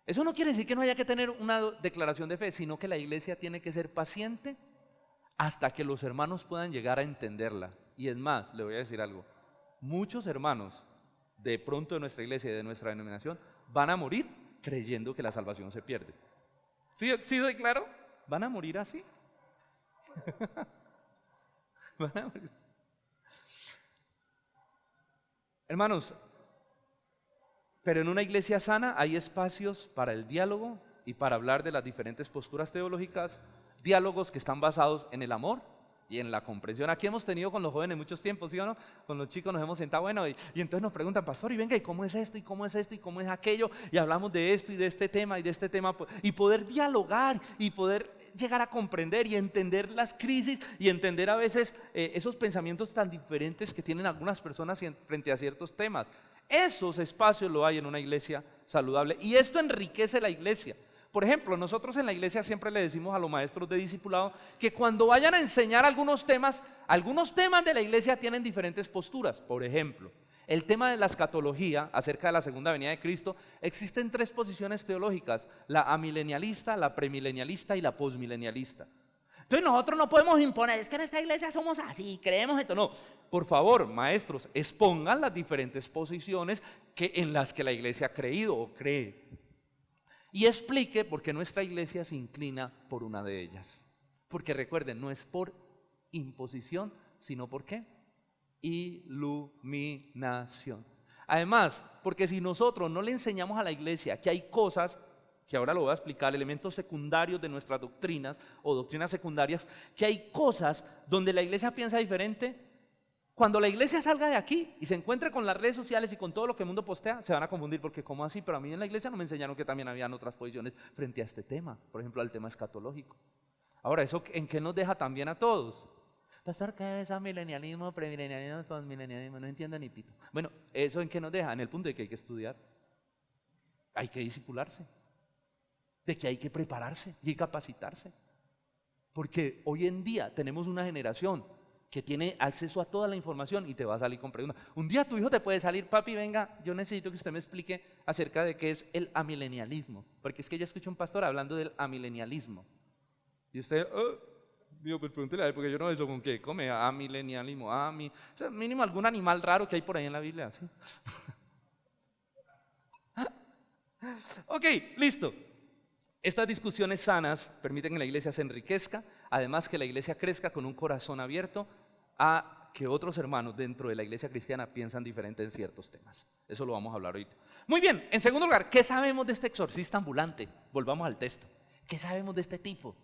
Eso no quiere decir que no haya que tener una declaración de fe, sino que la iglesia tiene que ser paciente hasta que los hermanos puedan llegar a entenderla. Y es más, le voy a decir algo, muchos hermanos de pronto de nuestra iglesia y de nuestra denominación van a morir creyendo que la salvación se pierde. ¿Sí soy claro? Van a morir así. Van a morir. Hermanos, pero en una iglesia sana hay espacios para el diálogo y para hablar de las diferentes posturas teológicas, diálogos que están basados en el amor y en la comprensión. Aquí hemos tenido con los jóvenes muchos tiempos, ¿sí o no? Con los chicos nos hemos sentado, bueno, y entonces nos preguntan, pastor, y venga, ¿y cómo es esto? ¿Y cómo es esto? ¿Y cómo es aquello? Y hablamos de esto y de este tema y de este tema, y poder dialogar y poder llegar a comprender y entender las crisis y entender a veces esos pensamientos tan diferentes que tienen algunas personas frente a ciertos temas. Esos espacios lo hay en una iglesia saludable y esto enriquece la iglesia. Por ejemplo, nosotros en la iglesia siempre le decimos a los maestros de discipulado que cuando vayan a enseñar algunos temas de la iglesia tienen diferentes posturas. Por ejemplo, el tema de la escatología acerca de la segunda venida de Cristo, existen tres posiciones teológicas: la amilenialista, la premilenialista y la posmilenialista. Entonces nosotros no podemos imponer, es que en esta iglesia somos así, creemos esto. No, por favor, maestros, expongan las diferentes posiciones en las que la iglesia ha creído o cree. Y explique por qué nuestra iglesia se inclina por una de ellas. Porque recuerden, no es por imposición, sino por ¿qué? Iluminación. Además, porque si nosotros no le enseñamos a la iglesia que hay cosas, que ahora lo voy a explicar, elementos secundarios de nuestras doctrinas o doctrinas secundarias, que hay cosas donde la iglesia piensa diferente. Cuando la iglesia salga de aquí y se encuentre con las redes sociales y con todo lo que el mundo postea, se van a confundir porque ¿cómo así? Pero a mí en la iglesia no me enseñaron que también habían otras posiciones frente a este tema, por ejemplo al tema escatológico. Ahora, ¿eso en qué nos deja también a todos? Pastor, ¿qué es amilenialismo, premilenialismo, postmilenialismo? No entiendo ni pito. Bueno, ¿eso en qué nos deja? En el punto de que hay que estudiar, hay que discipularse, de que hay que prepararse y capacitarse. Porque hoy en día tenemos una generación que tiene acceso a toda la información y te va a salir con preguntas. Un día tu hijo te puede salir, papi, venga, yo necesito que usted me explique acerca de qué es el amilenialismo. Porque es que yo escucho a un pastor hablando del amilenialismo. Y usted, digo, pues pregúntele a él, porque yo no sé eso con qué come, amilenialismo, o sea, mínimo algún animal raro que hay por ahí en la Biblia, ¿sí? Ok, listo. Estas discusiones sanas permiten que la iglesia se enriquezca, además que la iglesia crezca con un corazón abierto a que otros hermanos dentro de la iglesia cristiana piensan diferente en ciertos temas. Eso lo vamos a hablar ahorita. Muy bien, en segundo lugar, ¿qué sabemos de este exorcista ambulante? Volvamos al texto. ¿Qué sabemos de este tipo?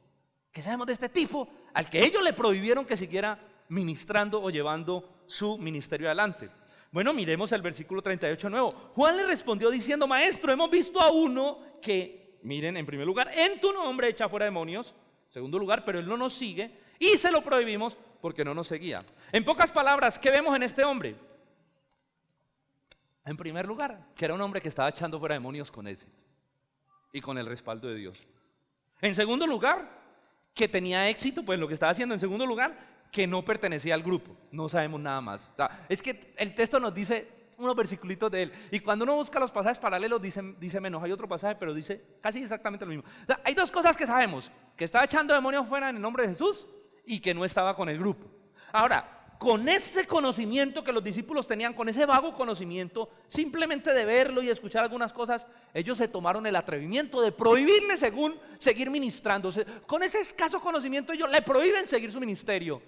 ¿Qué sabemos de este tipo al que ellos le prohibieron que siguiera ministrando o llevando su ministerio adelante? Bueno, miremos el versículo 38 nuevo. Juan le respondió diciendo, maestro, hemos visto a uno que, miren, en primer lugar, en tu nombre echa fuera demonios. En segundo lugar, pero él no nos sigue y se lo prohibimos porque no nos seguía. En pocas palabras, ¿qué vemos en este hombre? En primer lugar, que era un hombre que estaba echando fuera demonios con éxito y con el respaldo de Dios. En segundo lugar, que tenía éxito, pues lo que estaba haciendo. En segundo lugar, que no pertenecía al grupo. No sabemos nada más. O sea, es que el texto nos dice unos versículos de él. Y cuando uno busca los pasajes paralelos, dice menos. Hay otro pasaje, pero dice casi exactamente lo mismo. O sea, hay dos cosas que sabemos: que estaba echando demonios fuera en el nombre de Jesús y que no estaba con el grupo. Ahora, con ese conocimiento que los discípulos tenían, con ese vago conocimiento, simplemente de verlo y escuchar algunas cosas, ellos se tomaron el atrevimiento de prohibirle según seguir ministrándose. Con ese escaso conocimiento ellos le prohíben seguir su ministerio.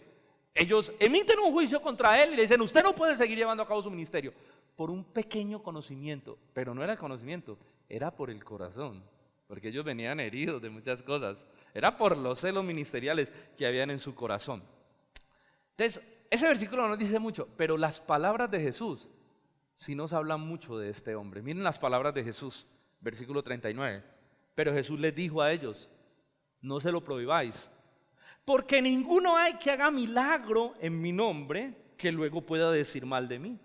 Ellos emiten un juicio contra él y le dicen, usted no puede seguir llevando a cabo su ministerio. Por un pequeño conocimiento, pero no era el conocimiento, era por el corazón, porque ellos venían heridos de muchas cosas. Era por los celos ministeriales que habían en su corazón. Entonces, ese versículo no nos dice mucho, pero las palabras de Jesús sí nos hablan mucho de este hombre. Miren las palabras de Jesús, versículo 39. Pero Jesús les dijo a ellos, no se lo prohibáis, porque ninguno hay que haga milagro en mi nombre que luego pueda decir mal de mí.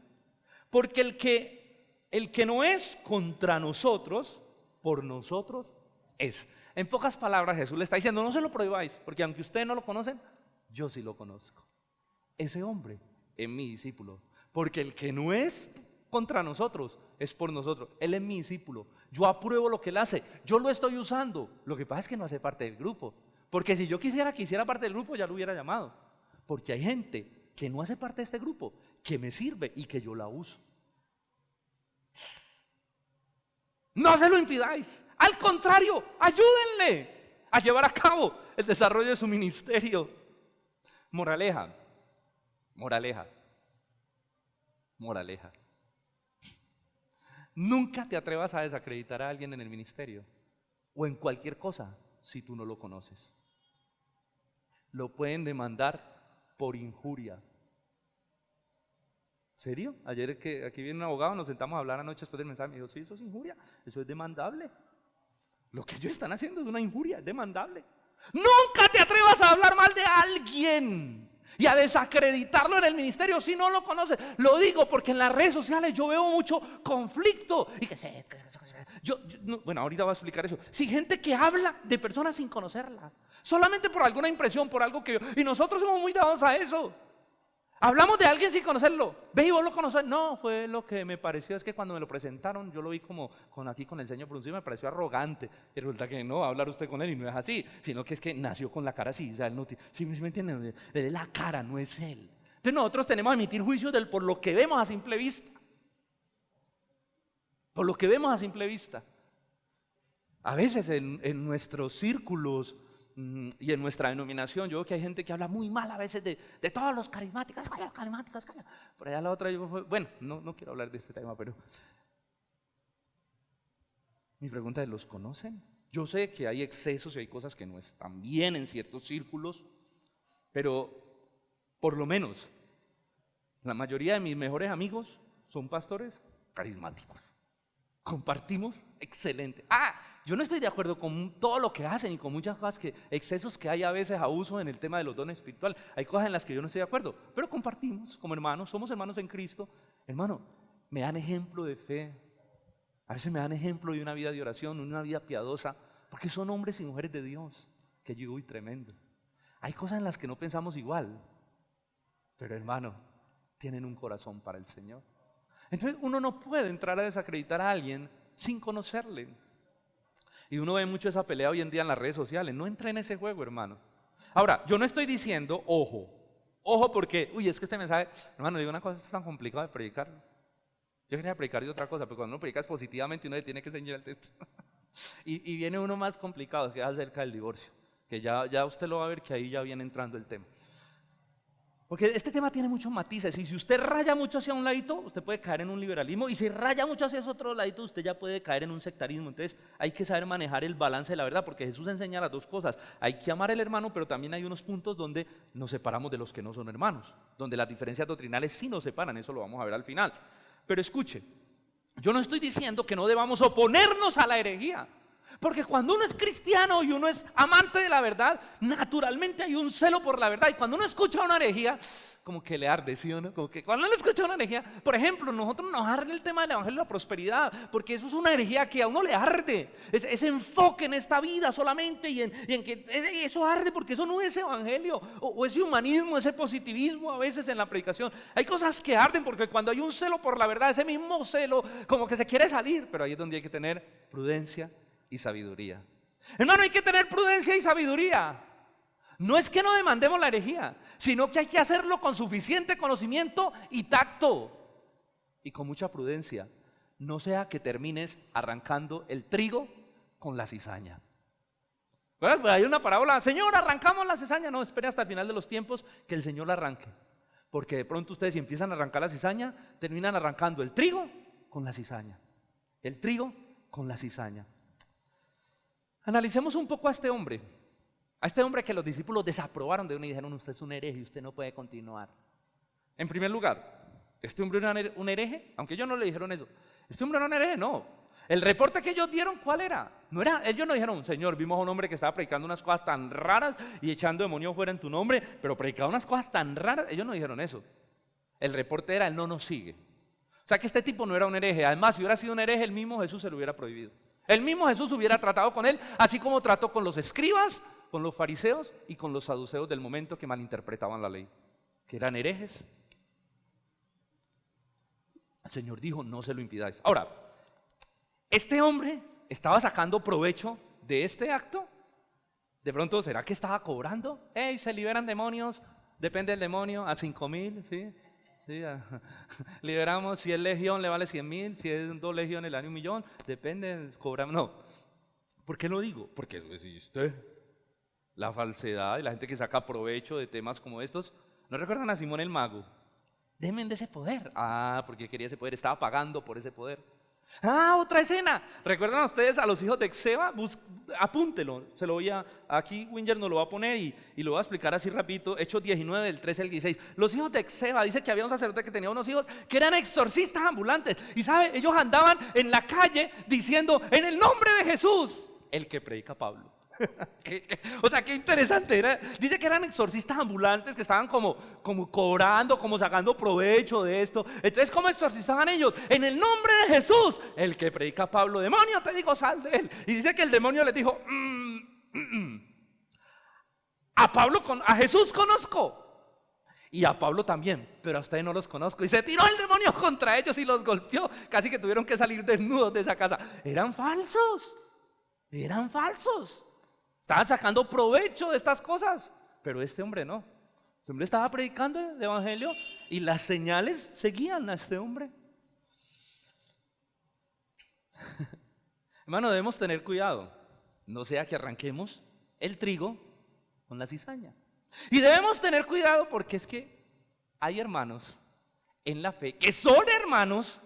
Porque el que no es contra nosotros, por nosotros es. En pocas palabras Jesús le está diciendo, no se lo prohibáis, porque aunque ustedes no lo conocen, yo sí lo conozco. Ese hombre es mi discípulo, porque el que no es contra nosotros es por nosotros. Él es mi discípulo, yo apruebo lo que él hace, yo lo estoy usando. Lo que pasa es que no hace parte del grupo, porque si yo quisiera que hiciera parte del grupo ya lo hubiera llamado. Porque hay gente que no hace parte de este grupo, que me sirve y que yo la uso. No se lo impidáis, al contrario, ayúdenle a llevar a cabo el desarrollo de su ministerio. Moraleja. Nunca te atrevas a desacreditar a alguien en el ministerio o en cualquier cosa si tú no lo conoces. Lo pueden demandar por injuria. ¿Serio? Ayer que aquí viene un abogado, nos sentamos a hablar anoche después del mensaje, me dijo, sí, eso es injuria, eso es demandable. Lo que ellos están haciendo es una injuria, es demandable. Nunca te atrevas a hablar mal de alguien y a desacreditarlo en el ministerio si no lo conoces. Lo digo porque en las redes sociales yo veo mucho conflicto y bueno, ahorita voy a explicar eso. Si gente que habla de personas sin conocerla, solamente por alguna impresión, por algo que y nosotros somos muy dados a eso. Hablamos de alguien sin conocerlo. ¿Ve y vos lo conoces? No, fue lo que me pareció, es que cuando me lo presentaron yo lo vi como aquí con el ceño fruncido, me pareció arrogante. Y resulta que no, va a hablar usted con él y no es así, sino que es que nació con la cara así. O sea, él no, ¿sí me entienden? Le la cara, no es él. Entonces nosotros tenemos que emitir juicios por lo que vemos a simple vista. Por lo que vemos a simple vista. A veces en nuestros círculos y en nuestra denominación, yo veo que hay gente que habla muy mal a veces de todos los carismáticos. Por allá la otra, bueno, no quiero hablar de este tema, pero mi pregunta es, ¿los conocen? Yo sé que hay excesos y hay cosas que no están bien en ciertos círculos, pero por lo menos la mayoría de mis mejores amigos son pastores carismáticos. Compartimos excelente. Yo no estoy de acuerdo con todo lo que hacen y con muchas cosas, excesos que hay a veces, abuso en el tema de los dones espirituales. Hay cosas en las que yo no estoy de acuerdo, pero compartimos como hermanos, somos hermanos en Cristo. Hermano, me dan ejemplo de fe, a veces me dan ejemplo de una vida de oración, una vida piadosa, porque son hombres y mujeres de Dios, que yo uy, tremendo. Hay cosas en las que no pensamos igual, pero hermano, tienen un corazón para el Señor. Entonces uno no puede entrar a desacreditar a alguien sin conocerle. Y uno ve mucho esa pelea hoy en día en las redes sociales. No entre en ese juego, hermano. Ahora, yo no estoy diciendo, ojo porque, uy, es que este mensaje, hermano, digo una cosa, es tan complicado de predicar. Yo quería predicar de otra cosa, pero cuando uno predica positivamente uno le tiene que enseñar el texto. y viene uno más complicado, que es acerca del divorcio, que ya usted lo va a ver que ahí ya viene entrando el tema. Porque este tema tiene muchos matices y si usted raya mucho hacia un ladito, usted puede caer en un liberalismo y si raya mucho hacia ese otro ladito, usted ya puede caer en un sectarismo. Entonces hay que saber manejar el balance de la verdad porque Jesús enseña las dos cosas. Hay que amar al hermano, pero también hay unos puntos donde nos separamos de los que no son hermanos, donde las diferencias doctrinales sí nos separan, eso lo vamos a ver al final. Pero escuche, yo no estoy diciendo que no debamos oponernos a la herejía. Porque cuando uno es cristiano y uno es amante de la verdad, naturalmente hay un celo por la verdad. Y cuando uno escucha una herejía, como que le arde, ¿sí o no? Como que cuando uno escucha una herejía, por ejemplo, nosotros nos arde el tema del evangelio de la prosperidad, porque eso es una herejía que a uno le arde. Ese enfoque en esta vida solamente y en que eso arde porque eso no es evangelio. O ese humanismo, ese positivismo a veces en la predicación. Hay cosas que arden porque cuando hay un celo por la verdad, ese mismo celo como que se quiere salir, pero ahí es donde hay que tener prudencia y sabiduría. Hermano, hay que tener prudencia y sabiduría. No es que no demandemos la herejía, sino que hay que hacerlo con suficiente conocimiento y tacto y con mucha prudencia. No sea que termines arrancando el trigo con la cizaña. ¿Verdad? Hay una parábola, Señor, arrancamos la cizaña. No, espere hasta el final de los tiempos que el Señor la arranque. Porque de pronto ustedes si empiezan a arrancar la cizaña, terminan arrancando el trigo con la cizaña. El trigo con la cizaña. Analicemos un poco a este hombre que los discípulos desaprobaron de uno y dijeron, usted es un hereje y usted no puede continuar. En primer lugar, ¿este hombre era un hereje? Aunque ellos no le dijeron eso. ¿Este hombre era un hereje? No. El reporte que ellos dieron, ¿cuál era? Ellos no dijeron, Señor, vimos a un hombre que estaba predicando unas cosas tan raras y echando demonios fuera en tu nombre, pero predicaba unas cosas tan raras. Ellos no dijeron eso. El reporte era, él no nos sigue. O sea que este tipo no era un hereje. Además, si hubiera sido un hereje, el mismo Jesús se lo hubiera prohibido. El mismo Jesús hubiera tratado con él, así como trató con los escribas, con los fariseos y con los saduceos del momento que malinterpretaban la ley, que eran herejes. El Señor dijo, no se lo impidáis. Ahora, ¿este hombre estaba sacando provecho de este acto? De pronto, ¿será que estaba cobrando? ¡Ey, se liberan demonios! Depende del demonio, a 5,000, ¿sí? Sí, liberamos, si es legión le vale 100,000, si es 2 legiones le vale 1,000,000, depende, cobramos, no. ¿Por qué lo digo? Porque existe la falsedad y la gente que saca provecho de temas como estos. ¿No recuerdan a Simón el mago? Denme de ese poder. Porque quería ese poder, estaba pagando por ese poder. Otra escena. ¿Recuerdan ustedes a los hijos de Exeba? Apúntelo, se lo voy aquí Winger nos lo va a poner y lo voy a explicar así rapidito. Hechos 19 del 13 al 16. Los hijos de Exeba, dice que había un sacerdote que tenía unos hijos que eran exorcistas ambulantes y sabe, ellos andaban en la calle diciendo en el nombre de Jesús, el que predica Pablo. O sea, qué interesante era. Dice que eran exorcistas ambulantes que estaban como cobrando, como sacando provecho de esto. Entonces, ¿cómo exorcizaban ellos? En el nombre de Jesús, el que predica Pablo, demonio, te digo, sal de él. Y dice que el demonio les dijo, a Jesús conozco y a Pablo también, pero a ustedes no los conozco. Y se tiró el demonio contra ellos y los golpeó. Casi que tuvieron que salir desnudos de esa casa. Eran falsos. Estaban sacando provecho de estas cosas, pero este hombre no. Este hombre estaba predicando el evangelio y las señales seguían a este hombre. Hermano, debemos tener cuidado, no sea que arranquemos el trigo con la cizaña. Y debemos tener cuidado porque es que hay hermanos en la fe que son hermanos,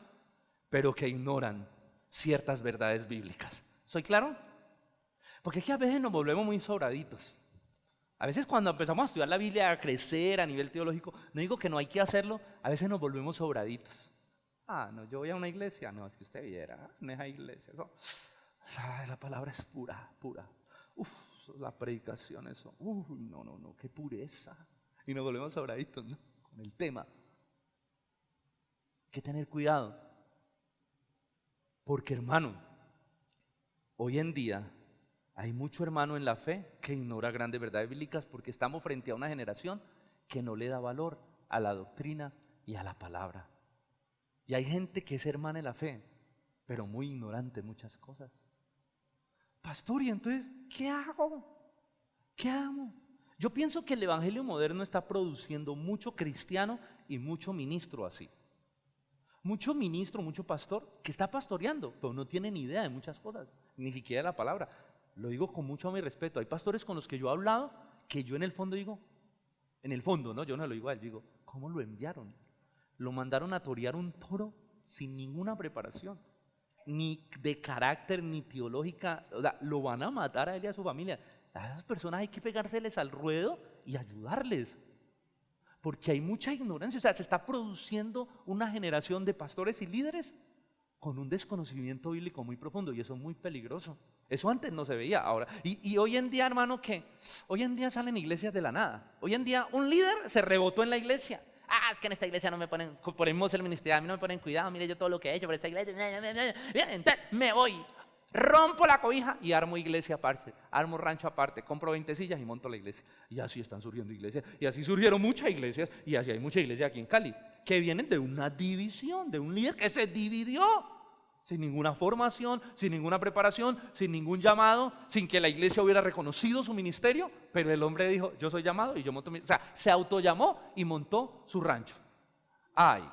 pero que ignoran ciertas verdades bíblicas. ¿Soy claro? Porque es que a veces nos volvemos muy sobraditos. A veces cuando empezamos a estudiar la Biblia, a crecer a nivel teológico, no digo que no hay que hacerlo, a veces nos volvemos sobraditos. No, yo voy a una iglesia, no, es que usted viera, en esa iglesia, eso, esa palabra es pura, pura. La predicación, eso. No, qué pureza. Y nos volvemos sobraditos, ¿no? Con el tema. Hay que tener cuidado. Porque, hermano, hoy en día hay mucho hermano en la fe que ignora grandes verdades bíblicas porque estamos frente a una generación que no le da valor a la doctrina y a la palabra. Y hay gente que es hermana en la fe, pero muy ignorante en muchas cosas. Pastor, ¿y entonces qué hago? ¿Qué hago? Yo pienso que el evangelio moderno está produciendo mucho cristiano y mucho ministro así. Mucho ministro, mucho pastor que está pastoreando, pero no tiene ni idea de muchas cosas, ni siquiera de la palabra. Lo digo con mucho mi respeto. Hay pastores con los que yo he hablado que yo en el fondo digo, en el fondo, ¿no? Yo no lo digo a él, digo, ¿cómo lo enviaron? Lo mandaron a torear un toro sin ninguna preparación, ni de carácter, ni teológica. O sea, lo van a matar a él y a su familia. A esas personas hay que pegárseles al ruedo y ayudarles, porque hay mucha ignorancia. O sea, se está produciendo una generación de pastores y líderes con un desconocimiento bíblico muy profundo, y eso es muy peligroso. Eso antes no se veía, ahora. Y hoy en día, hermano, que hoy en día salen iglesias de la nada. Hoy en día un líder se rebotó en la iglesia. Es que en esta iglesia no me ponen, ponemos el ministerio, a mí no me ponen cuidado, mire yo todo lo que he hecho por esta iglesia. Entonces me voy, rompo la cobija y armo iglesia aparte, armo rancho aparte, compro 20 sillas y monto la iglesia. Y así están surgiendo iglesias, y así surgieron muchas iglesias, y así hay muchas iglesias aquí en Cali, que vienen de una división, de un líder que se dividió, sin ninguna formación, sin ninguna preparación, sin ningún llamado, sin que la iglesia hubiera reconocido su ministerio, pero el hombre dijo, yo soy llamado y yo monto o sea, se autollamó y montó su rancho. ¡Ay!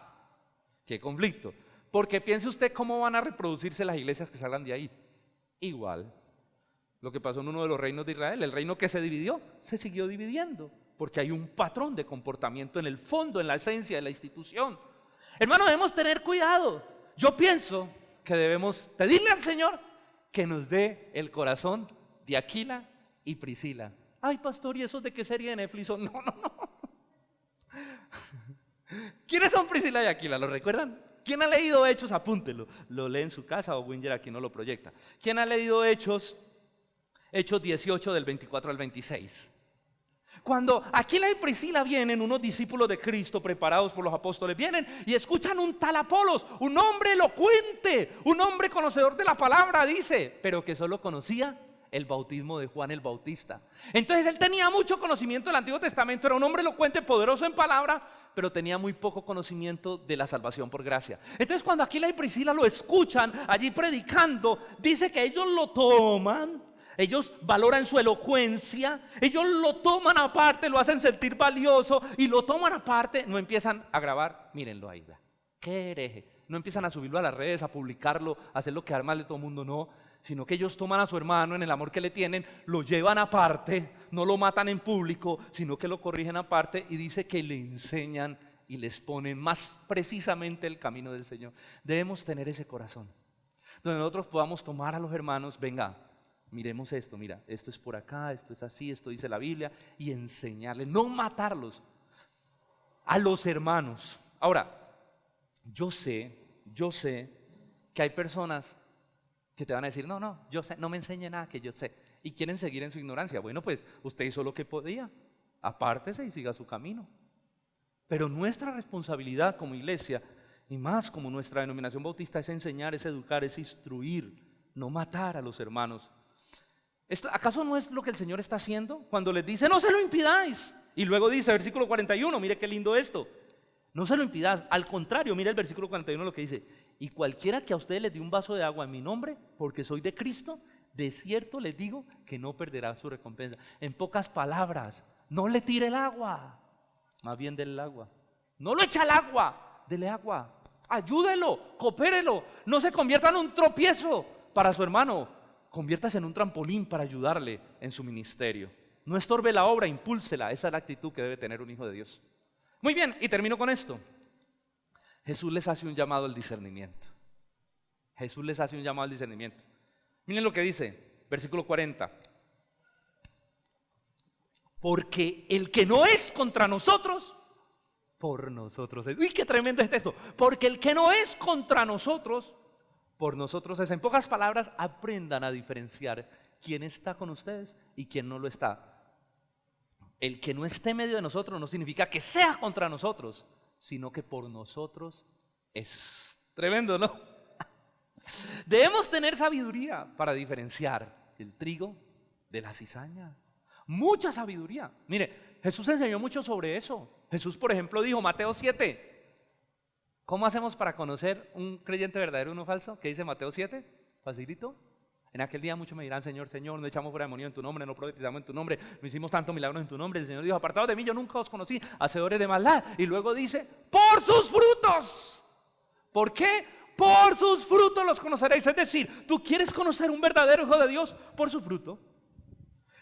¡Qué conflicto! Porque piense usted cómo van a reproducirse las iglesias que salgan de ahí. Igual, lo que pasó en uno de los reinos de Israel, el reino que se dividió, se siguió dividiendo, porque hay un patrón de comportamiento en el fondo, en la esencia de la institución. Hermano, debemos tener cuidado. Yo pienso que debemos pedirle al Señor que nos dé el corazón de Aquila y Priscila. Ay, pastor, ¿y esos de qué serie de Netflix son? No. ¿Quiénes son Priscila y Aquila? ¿Lo recuerdan? ¿Quién ha leído Hechos? Apúntelo. Lo lee en su casa o Winger aquí no lo proyecta. ¿Quién ha leído Hechos? Hechos 18 del 24 al 26. Cuando Aquila y Priscila vienen, unos discípulos de Cristo preparados por los apóstoles, vienen y escuchan un tal Apolos, un hombre elocuente, un hombre conocedor de la palabra, dice, pero que solo conocía el bautismo de Juan el Bautista. Entonces él tenía mucho conocimiento del Antiguo Testamento, era un hombre elocuente, poderoso en palabra, pero tenía muy poco conocimiento de la salvación por gracia. Entonces cuando Aquila y Priscila lo escuchan allí predicando, dice que ellos lo toman. Ellos valoran su elocuencia, ellos lo toman aparte, lo hacen sentir valioso y lo toman aparte, no empiezan a grabar, mírenlo ahí, qué hereje, no empiezan a subirlo a las redes, a publicarlo, a hacerlo quedar mal de todo el mundo, no, sino que ellos toman a su hermano en el amor que le tienen, lo llevan aparte, no lo matan en público, sino que lo corrigen aparte y dice que le enseñan y les ponen más precisamente el camino del Señor. Debemos tener ese corazón, donde nosotros podamos tomar a los hermanos, venga, miremos esto, mira, esto es por acá, esto es así, esto dice la Biblia, y enseñarles, no matarlos a los hermanos. Ahora, yo sé que hay personas que te van a decir, no, yo sé, no me enseñe nada que yo sé, y quieren seguir en su ignorancia. Bueno, pues usted hizo lo que podía, apártese y siga su camino. Pero nuestra responsabilidad como iglesia, y más como nuestra denominación bautista, es enseñar, es educar, es instruir, no matar a los hermanos. ¿Acaso no es lo que el Señor está haciendo cuando les dice no se lo impidáis? Y luego dice, versículo 41, mire qué lindo esto, no se lo impidáis, al contrario, mire el versículo 41 lo que dice, y cualquiera que a ustedes les dé un vaso de agua en mi nombre, porque soy de Cristo, de cierto les digo que no perderá su recompensa. En pocas palabras, no le tire el agua, más bien dele el agua, no lo echa al agua, dele agua, ayúdelo, coopérelo, no se convierta en un tropiezo para su hermano. Conviértase en un trampolín para ayudarle en su ministerio. No estorbe la obra, impúlsela. Esa es la actitud que debe tener un hijo de Dios. Muy bien, y termino con esto. Jesús les hace un llamado al discernimiento. Jesús les hace un llamado al discernimiento. Miren lo que dice, versículo 40. Porque el que no es contra nosotros, por nosotros es. Uy, qué tremendo es esto. Porque el que no es contra nosotros, por nosotros es. En pocas palabras, aprendan a diferenciar quién está con ustedes y quién no lo está. El que no esté en medio de nosotros no significa que sea contra nosotros, sino que por nosotros es. Tremendo, ¿no? Debemos tener sabiduría para diferenciar el trigo de la cizaña. Mucha sabiduría. Mire, Jesús enseñó mucho sobre eso. Jesús, por ejemplo, dijo, Mateo 7. ¿Cómo hacemos para conocer un creyente verdadero y uno falso? ¿Qué dice Mateo 7? Facilito. En aquel día muchos me dirán, Señor, Señor, no echamos fuera demonio en tu nombre, no profetizamos en tu nombre, no hicimos tantos milagros en tu nombre. El Señor dijo, apartados de mí, yo nunca os conocí, hacedores de maldad. Y luego dice, por sus frutos. ¿Por qué? Por sus frutos los conoceréis. Es decir, tú quieres conocer un verdadero hijo de Dios por su fruto.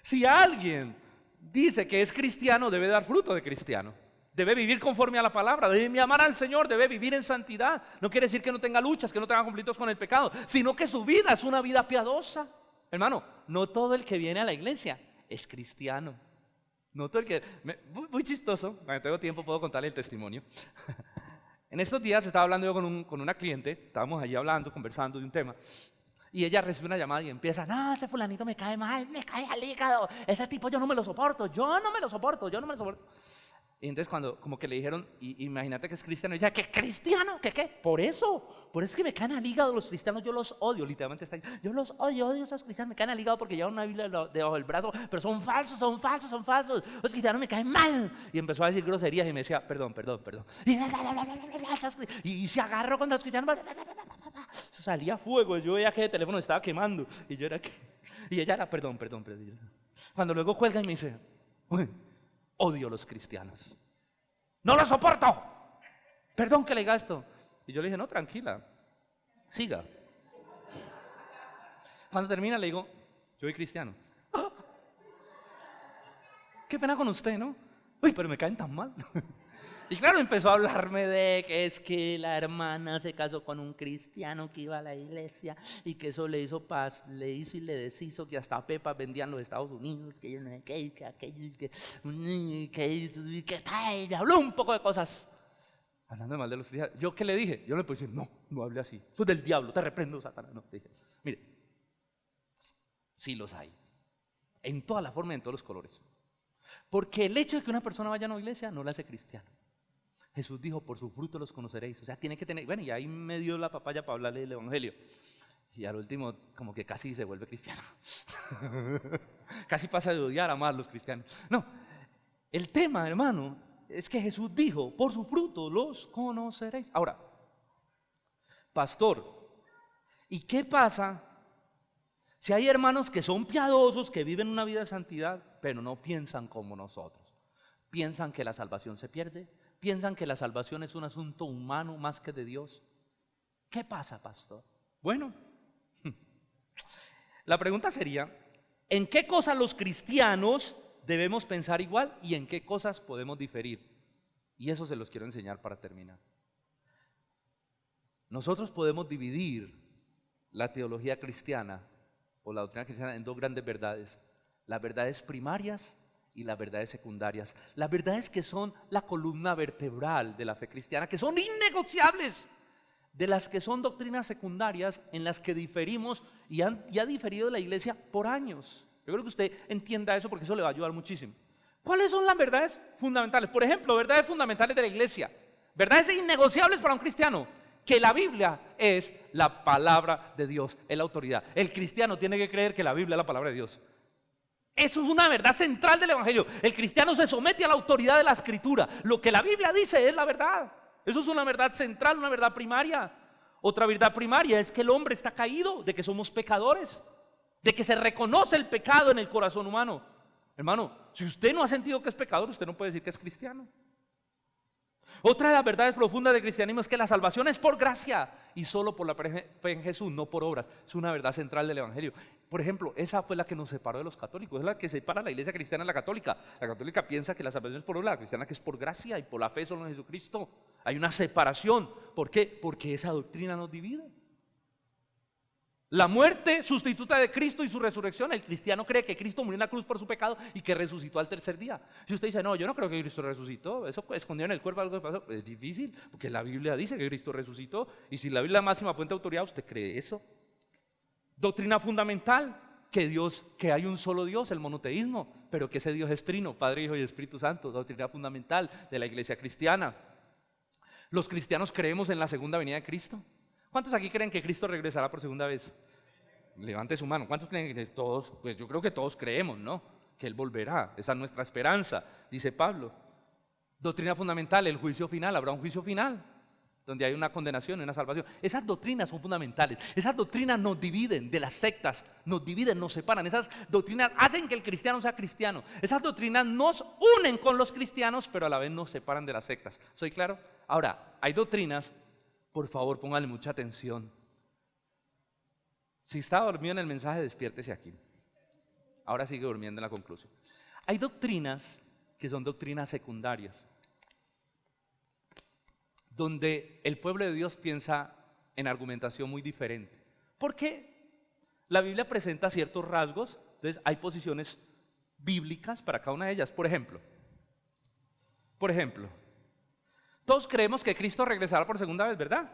Si alguien dice que es cristiano, debe dar fruto de cristiano. Debe vivir conforme a la palabra, debe amar al Señor, debe vivir en santidad. No quiere decir que no tenga luchas, que no tenga conflictos con el pecado, sino que su vida es una vida piadosa. Hermano, no todo el que viene a la iglesia es cristiano. No todo el que... Muy chistoso, cuando tengo tiempo puedo contarle el testimonio. En estos días estaba hablando yo con una cliente, estábamos allí hablando, conversando de un tema. Y ella recibe una llamada y empieza, no, ese fulanito me cae mal, me cae al hígado, ese tipo yo no me lo soporto, yo no me lo soporto. Y entonces cuando como que le dijeron, imagínate que es cristiano, y ella, ¿qué cristiano? ¿Qué? Por eso es que me caen al hígado los cristianos, yo los odio, literalmente está ahí, yo los odio a esos cristianos, me caen al hígado porque llevan una Biblia debajo del brazo, pero son falsos, los cristianos me caen mal. Y empezó a decir groserías y me decía, perdón. Y se agarró contra los cristianos, salía fuego, yo veía que el teléfono estaba quemando, y yo era que, y ella era, perdón. Cuando luego cuelga y me dice, uy, odio a los cristianos, no los soporto, perdón que le diga esto. Y yo le dije, no, tranquila, siga. Cuando termina le digo, yo soy cristiano. ¡Ah! Qué pena con usted, ¿no? Uy, pero me caen tan mal. Y claro, empezó a hablarme de que es que la hermana se casó con un cristiano que iba a la iglesia y que eso le hizo paz, le hizo y le deshizo, que hasta pepas vendían en los Estados Unidos, que yo no sé qué, que aquello, que tal, me habló un poco de cosas. Hablando mal de los cristianos. ¿Yo qué le dije? Yo le puedo decir, no hable así, eso es del diablo, te reprendo, Satanás. No, dije, mire, sí los hay, en toda la forma y en todos los colores. Porque el hecho de que una persona vaya a una iglesia no la hace cristiano. Jesús dijo, por su fruto los conoceréis. O sea, tiene que tener, bueno, y ahí me dio la papaya para hablarle del evangelio. Y al último, como que casi se vuelve cristiano. Casi pasa de odiar a más los cristianos. No, el tema, hermano, es que Jesús dijo, por su fruto los conoceréis. Ahora, pastor, ¿y qué pasa si hay hermanos que son piadosos, que viven una vida de santidad, pero no piensan como nosotros? Piensan que la salvación se pierde, piensan que la salvación es un asunto humano más que de Dios. ¿Qué pasa, pastor? Bueno, la pregunta sería, ¿en qué cosas los cristianos debemos pensar igual y en qué cosas podemos diferir? Y eso se los quiero enseñar para terminar. Nosotros podemos dividir la teología cristiana o la doctrina cristiana en dos grandes verdades: las verdades primarias y las verdades secundarias. Las verdades que son la columna vertebral de la fe cristiana, que son innegociables, de las que son doctrinas secundarias en las que diferimos y ha diferido la iglesia por años. Yo creo que usted entienda eso porque eso le va a ayudar muchísimo. ¿Cuáles son las verdades fundamentales? Por ejemplo, verdades fundamentales de la iglesia, verdades innegociables para un cristiano: que la Biblia es la palabra de Dios, es la autoridad. El cristiano tiene que creer que la Biblia es la palabra de Dios. Eso es una verdad central del evangelio. El cristiano se somete a la autoridad de la escritura. Lo que la Biblia dice es la verdad. Eso es una verdad central, una verdad primaria. Otra verdad primaria es que el hombre está caído, de que somos pecadores, de que se reconoce el pecado en el corazón humano. Hermano, si usted no ha sentido que es pecador, usted no puede decir que es cristiano. Otra de las verdades profundas del cristianismo es que la salvación es por gracia y solo por la fe en Jesús, no por obras. Es una verdad central del evangelio. Por ejemplo, esa fue la que nos separó de los católicos, es la que separa a la iglesia cristiana de la católica. La católica piensa que la salvación es por obras, la cristiana que es por gracia y por la fe solo en Jesucristo. Hay una separación. ¿Por qué? Porque esa doctrina nos divide. La muerte sustituta de Cristo y su resurrección. El cristiano cree que Cristo murió en la cruz por su pecado y que resucitó al tercer día. Si usted dice, no, yo no creo que Cristo resucitó, eso escondió en el cuerpo algo que pasó, es difícil, porque la Biblia dice que Cristo resucitó. Y si la Biblia es la máxima fuente de autoridad, ¿usted cree eso? Doctrina fundamental, que hay un solo Dios, el monoteísmo, pero que ese Dios es trino, Padre, Hijo y Espíritu Santo. Doctrina fundamental de la iglesia cristiana. Los cristianos creemos en la segunda venida de Cristo. ¿Cuántos aquí creen que Cristo regresará por segunda vez? Levante su mano. ¿Cuántos creen que todos? Pues yo creo que todos creemos, ¿no? Que Él volverá. Esa es nuestra esperanza, dice Pablo. Doctrina fundamental, el juicio final. Habrá un juicio final donde hay una condenación y una salvación. Esas doctrinas son fundamentales. Esas doctrinas nos dividen de las sectas, nos dividen, nos separan. Esas doctrinas hacen que el cristiano sea cristiano. Esas doctrinas nos unen con los cristianos, pero a la vez nos separan de las sectas. ¿Soy claro? Ahora, hay doctrinas. Por favor, póngale mucha atención. Si está dormido en el mensaje, despiértese aquí. Ahora sigue durmiendo en la conclusión. Hay doctrinas que son doctrinas secundarias, donde el pueblo de Dios piensa en argumentación muy diferente. ¿Por qué? La Biblia presenta ciertos rasgos, entonces hay posiciones bíblicas para cada una de ellas. Por ejemplo, todos creemos que Cristo regresará por segunda vez, ¿verdad?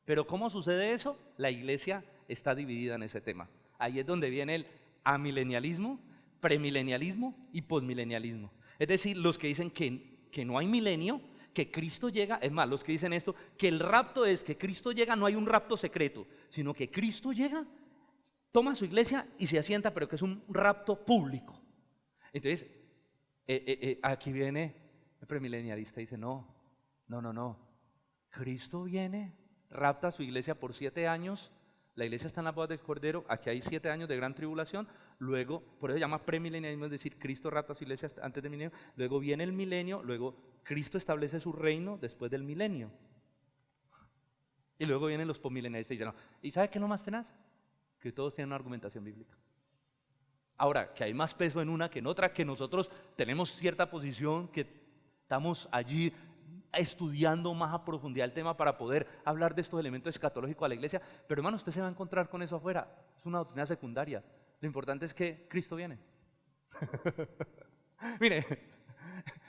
Pero ¿cómo sucede eso? La iglesia está dividida en ese tema. Ahí es donde viene el amilenialismo, premilenialismo y posmilenialismo. Es decir, los que dicen que no hay milenio, que Cristo llega, es más, los que dicen esto, que el rapto es que Cristo llega, no hay un rapto secreto, sino que Cristo llega, toma su iglesia y se asienta, pero que es un rapto público. Entonces, aquí viene el premilenialista y dice, no, Cristo viene, rapta a su iglesia por 7 años, la iglesia está en la boda del Cordero, aquí hay 7 años de gran tribulación, luego, por eso se llama premilenialismo, es decir, Cristo rapta a su iglesia antes del milenio, luego viene el milenio, luego Cristo establece su reino después del milenio. Y luego vienen los posmilenialistas y dicen, no. ¿Y sabe qué es lo más tenaz? Que todos tienen una argumentación bíblica. Ahora, que hay más peso en una que en otra, que nosotros tenemos cierta posición, que estamos allí estudiando más a profundidad el tema para poder hablar de estos elementos escatológicos a la iglesia. Pero hermano, usted se va a encontrar con eso afuera. Es una doctrina secundaria. Lo importante es que Cristo viene. Mire,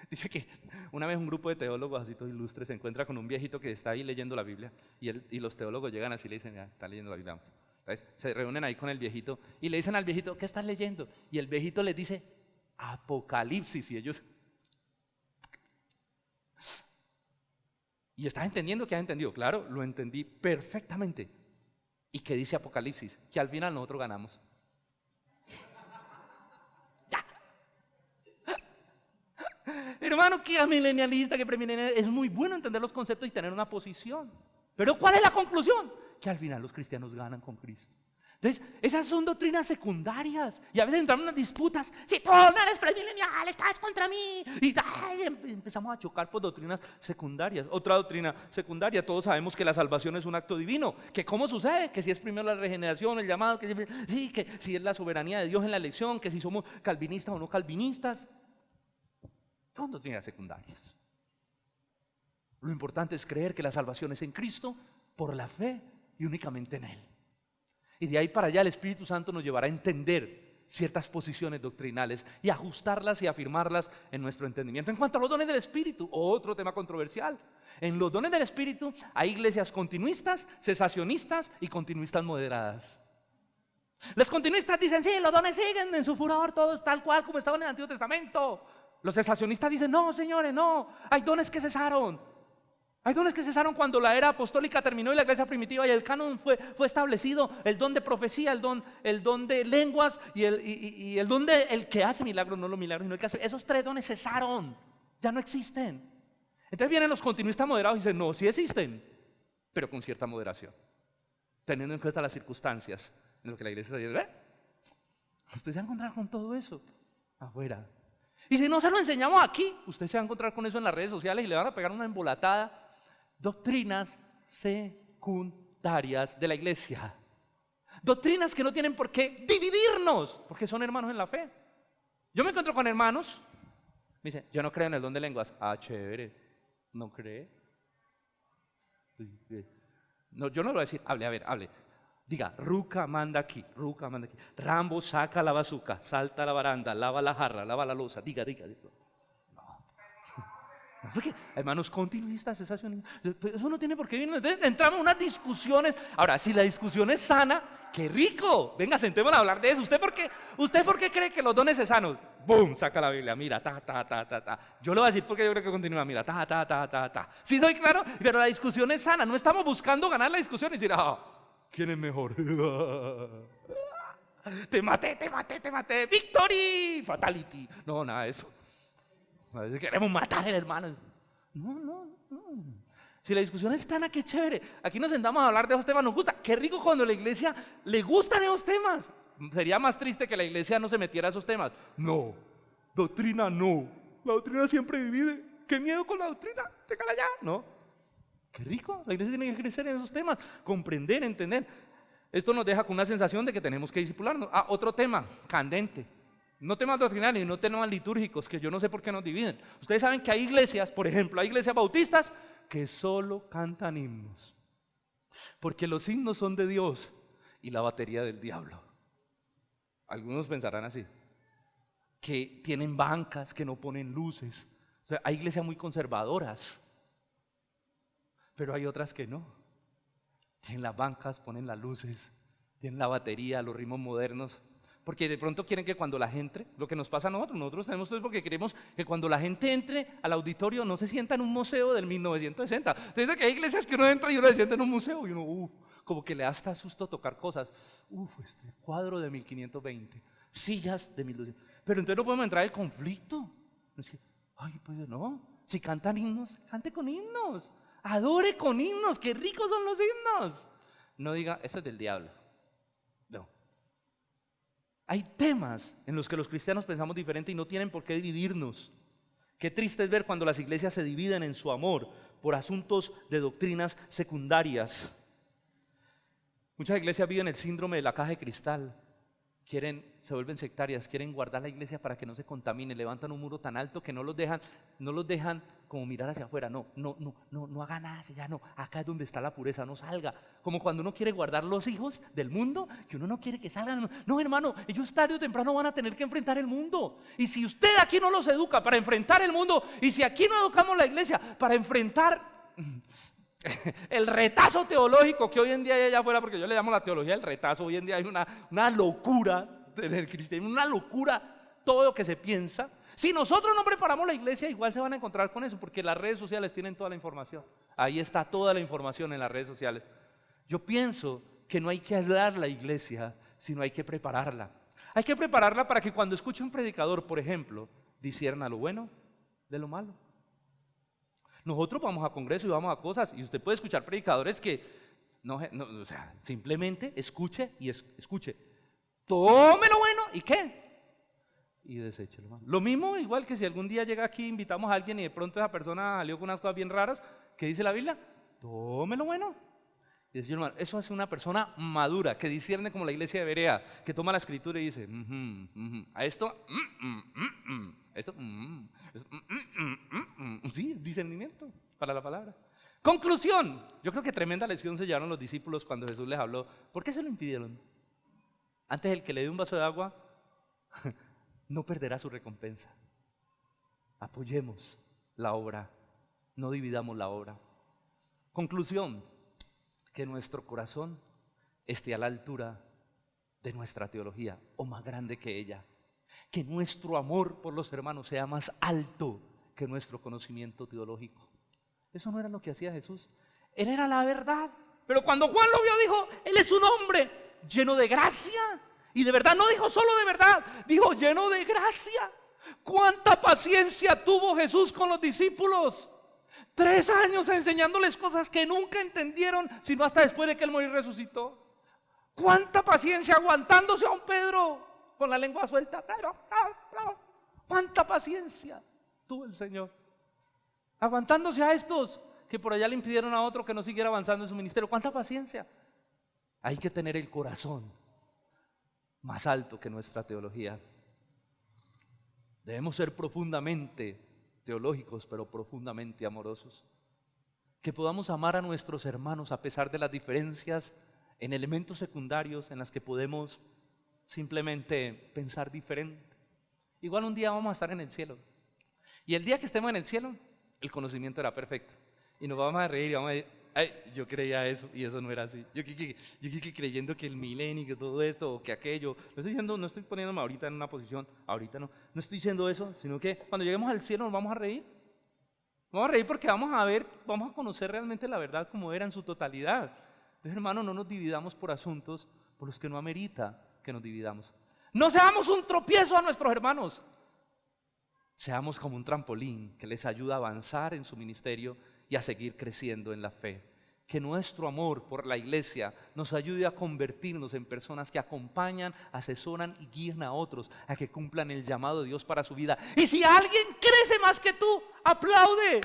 dice que una vez un grupo de teólogos así todos ilustres se encuentra con un viejito que está ahí leyendo la Biblia y los teólogos llegan así y le dicen, ya, está leyendo la Biblia. Entonces, se reúnen ahí con el viejito y le dicen al viejito, ¿qué estás leyendo? Y el viejito les dice, Apocalipsis, y ellos... ¿Y estás entendiendo que has entendido? Claro, lo entendí perfectamente. ¿Y qué dice Apocalipsis? Que al final nosotros ganamos. ¡Ya! Hermano, que amilenialista, que premilenialista, es muy bueno entender los conceptos y tener una posición. Pero ¿cuál es la conclusión? Que al final los cristianos ganan con Cristo. Entonces, esas son doctrinas secundarias. Y a veces entramos en unas disputas. Si tú no eres premilenial, estás contra mí. Y empezamos a chocar por doctrinas secundarias. Otra doctrina secundaria, todos sabemos que la salvación es un acto divino. ¿Que cómo sucede? Que si es primero la regeneración, el llamado, que si es la soberanía de Dios en la elección, que si somos calvinistas o no calvinistas. Son doctrinas secundarias. Lo importante es creer que la salvación es en Cristo por la fe y únicamente en Él. Y de ahí para allá el Espíritu Santo nos llevará a entender ciertas posiciones doctrinales y ajustarlas y afirmarlas en nuestro entendimiento. En cuanto a los dones del Espíritu, otro tema controversial. En los dones del Espíritu hay iglesias continuistas, cesacionistas y continuistas moderadas. Los continuistas dicen, sí, los dones siguen en su furor, todos tal cual como estaban en el Antiguo Testamento. Los cesacionistas dicen, no, señores, no, hay dones que cesaron. Hay dones que cesaron cuando la era apostólica terminó y la iglesia primitiva y el canon fue establecido. El don de profecía, el don de lenguas y el don de el que hace milagros, no los milagros, sino el que hace. Esos 3 dones cesaron, ya no existen. Entonces vienen los continuistas moderados y dicen, no, sí existen, pero con cierta moderación, teniendo en cuenta las circunstancias en lo que la iglesia está diciendo. Usted se va a encontrar con todo eso afuera. Y si no se lo enseñamos aquí, usted se va a encontrar con eso en las redes sociales y le van a pegar una embolatada. Doctrinas secundarias de la iglesia. Doctrinas que no tienen por qué dividirnos, porque son hermanos en la fe. Yo me encuentro con hermanos, me dicen, yo no creo en el don de lenguas. Ah, chévere, ¿no cree? No, yo no le voy a decir, hable. Diga, Ruca manda aquí, Ruca manda aquí. Rambo saca la bazuca, salta a la baranda, lava la jarra, lava la loza. Diga. No, porque, hermanos, continuistas, eso no tiene por qué venir. Entramos en unas discusiones. Ahora, si la discusión es sana, ¡qué rico! Venga, sentémonos a hablar de eso. ¿Usted por qué cree que los dones es sanos? ¡Bum! Saca la Biblia, mira, ta. Yo le voy a decir porque yo creo que continúa, mira, ta. Sí soy claro, pero la discusión es sana. No estamos buscando ganar la discusión y decir, ¿quién es mejor? Te maté. Victory, fatality. No, nada de eso. Queremos matar al hermano. No. Si la discusión es tan, qué chévere. Aquí nos sentamos a hablar de esos temas, nos gusta. Qué rico cuando a la iglesia le gustan esos temas. Sería más triste que la iglesia no se metiera a esos temas. No, doctrina no. La doctrina siempre divide. Qué miedo con la doctrina. Déjala ya. No. Qué rico. La iglesia tiene que crecer en esos temas, comprender, entender. Esto nos deja con una sensación de que tenemos que discipularnos. Otro tema candente. No temas doctrinales, no temas litúrgicos, que yo no sé por qué nos dividen. Ustedes saben que hay iglesias, por ejemplo, hay iglesias bautistas que solo cantan himnos, porque los himnos son de Dios y la batería del diablo. Algunos pensarán así, que tienen bancas, que no ponen luces. O sea, hay iglesias muy conservadoras, pero hay otras que no. Tienen las bancas, ponen las luces, tienen la batería, los ritmos modernos. Porque de pronto quieren que cuando la gente, lo que nos pasa a nosotros tenemos todo porque queremos que cuando la gente entre al auditorio no se sienta en un museo del 1960. Entonces dice que hay iglesias que uno entra y uno se sienta en un museo y uno, como que le da hasta susto tocar cosas. Este cuadro de 1520, sillas de 1200. Pero entonces no podemos entrar en conflicto. Es que, pues no, si cantan himnos, cante con himnos, adore con himnos, qué ricos son los himnos. No diga, eso es del diablo. No. Hay temas en los que los cristianos pensamos diferente y no tienen por qué dividirnos. Qué triste es ver cuando las iglesias se dividen en su amor por asuntos de doctrinas secundarias. Muchas iglesias viven el síndrome de la caja de cristal. Se vuelven sectarias, quieren guardar la iglesia para que no se contamine, levantan un muro tan alto que no los dejan como mirar hacia afuera. No haga nada, ya no, acá es donde está la pureza, no salga. Como cuando uno quiere guardar los hijos del mundo, que uno no quiere que salgan. No, hermano, ellos tarde o temprano van a tener que enfrentar el mundo. Y si usted aquí no los educa para enfrentar el mundo, y si aquí no educamos la iglesia para enfrentar el retazo teológico que hoy en día hay allá afuera, porque yo le llamo la teología del retazo. Hoy en día hay una locura en el cristianismo, una locura todo lo que se piensa. Si nosotros no preparamos la iglesia, igual se van a encontrar con eso, porque las redes sociales tienen toda la información. Ahí está toda la información en las redes sociales. Yo pienso que no hay que aislar la iglesia, sino hay que prepararla. Hay que prepararla para que cuando escuche un predicador, por ejemplo, discierna lo bueno de lo malo. Nosotros vamos a congresos y vamos a cosas, y usted puede escuchar predicadores que o sea, simplemente escuche y escuche. Tome lo bueno y ¿qué? Y deseche lo malo. Lo mismo igual que si algún día llega aquí, invitamos a alguien y de pronto esa persona salió con unas cosas bien raras, ¿qué dice la Biblia? Tome lo bueno. Y decir, hermano, eso hace una persona madura, que discierne como la iglesia de Berea, que toma la escritura y dice, a esto, sí, discernimiento para la palabra. Conclusión, yo creo que tremenda lección se llevaron los discípulos cuando Jesús les habló. ¿Por qué se lo impidieron? Antes el que le dé un vaso de agua no perderá su recompensa. Apoyemos la obra, no dividamos la obra. Conclusión, que nuestro corazón esté a la altura de nuestra teología o más grande que ella. Que nuestro amor por los hermanos sea más alto que nuestro conocimiento teológico. Eso no era lo que hacía Jesús. Él era la verdad. Pero cuando Juan lo vio dijo, Él es un hombre lleno de gracia. Y de verdad, no dijo solo de verdad, dijo lleno de gracia. ¿Cuánta paciencia tuvo Jesús con los discípulos? 3 años enseñándoles cosas que nunca entendieron, sino hasta después de que Él murió y resucitó. ¿Cuánta paciencia aguantándose a un Pedro con la lengua suelta? Pedro, no. ¿Cuánta paciencia tuvo el Señor? Aguantándose a estos que por allá le impidieron a otro que no siguiera avanzando en su ministerio. ¿Cuánta paciencia? Hay que tener el corazón más alto que nuestra teología. Debemos ser profundamente teológicos, pero profundamente amorosos. Que podamos amar a nuestros hermanos a pesar de las diferencias en elementos secundarios en los que podemos simplemente pensar diferente. Igual un día vamos a estar en el cielo. Y el día que estemos en el cielo, el conocimiento era perfecto. Y nos vamos a reír y vamos a decir, ay, yo creía eso y eso no era así. Yo creyendo que el milenio, que todo esto o que aquello. No estoy diciendo, no estoy poniéndome ahorita en una posición, ahorita no. No estoy diciendo eso, sino que cuando lleguemos al cielo nos vamos a reír. Vamos a reír porque vamos a ver, vamos a conocer realmente la verdad como era en su totalidad. Entonces, hermano, no nos dividamos por asuntos por los que no amerita que nos dividamos. No seamos un tropiezo a nuestros hermanos. Seamos como un trampolín que les ayuda a avanzar en su ministerio y a seguir creciendo en la fe. Que nuestro amor por la iglesia nos ayude a convertirnos en personas que acompañan, asesoran y guían a otros a que cumplan el llamado de Dios para su vida. Y si alguien crece más que tú, aplaude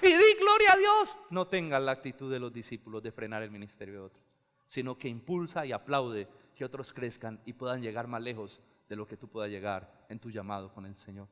y di gloria a Dios. No tengas la actitud de los discípulos de frenar el ministerio de otros, sino que impulsa y aplaude que otros crezcan y puedan llegar más lejos de lo que tú puedas llegar en tu llamado con el Señor.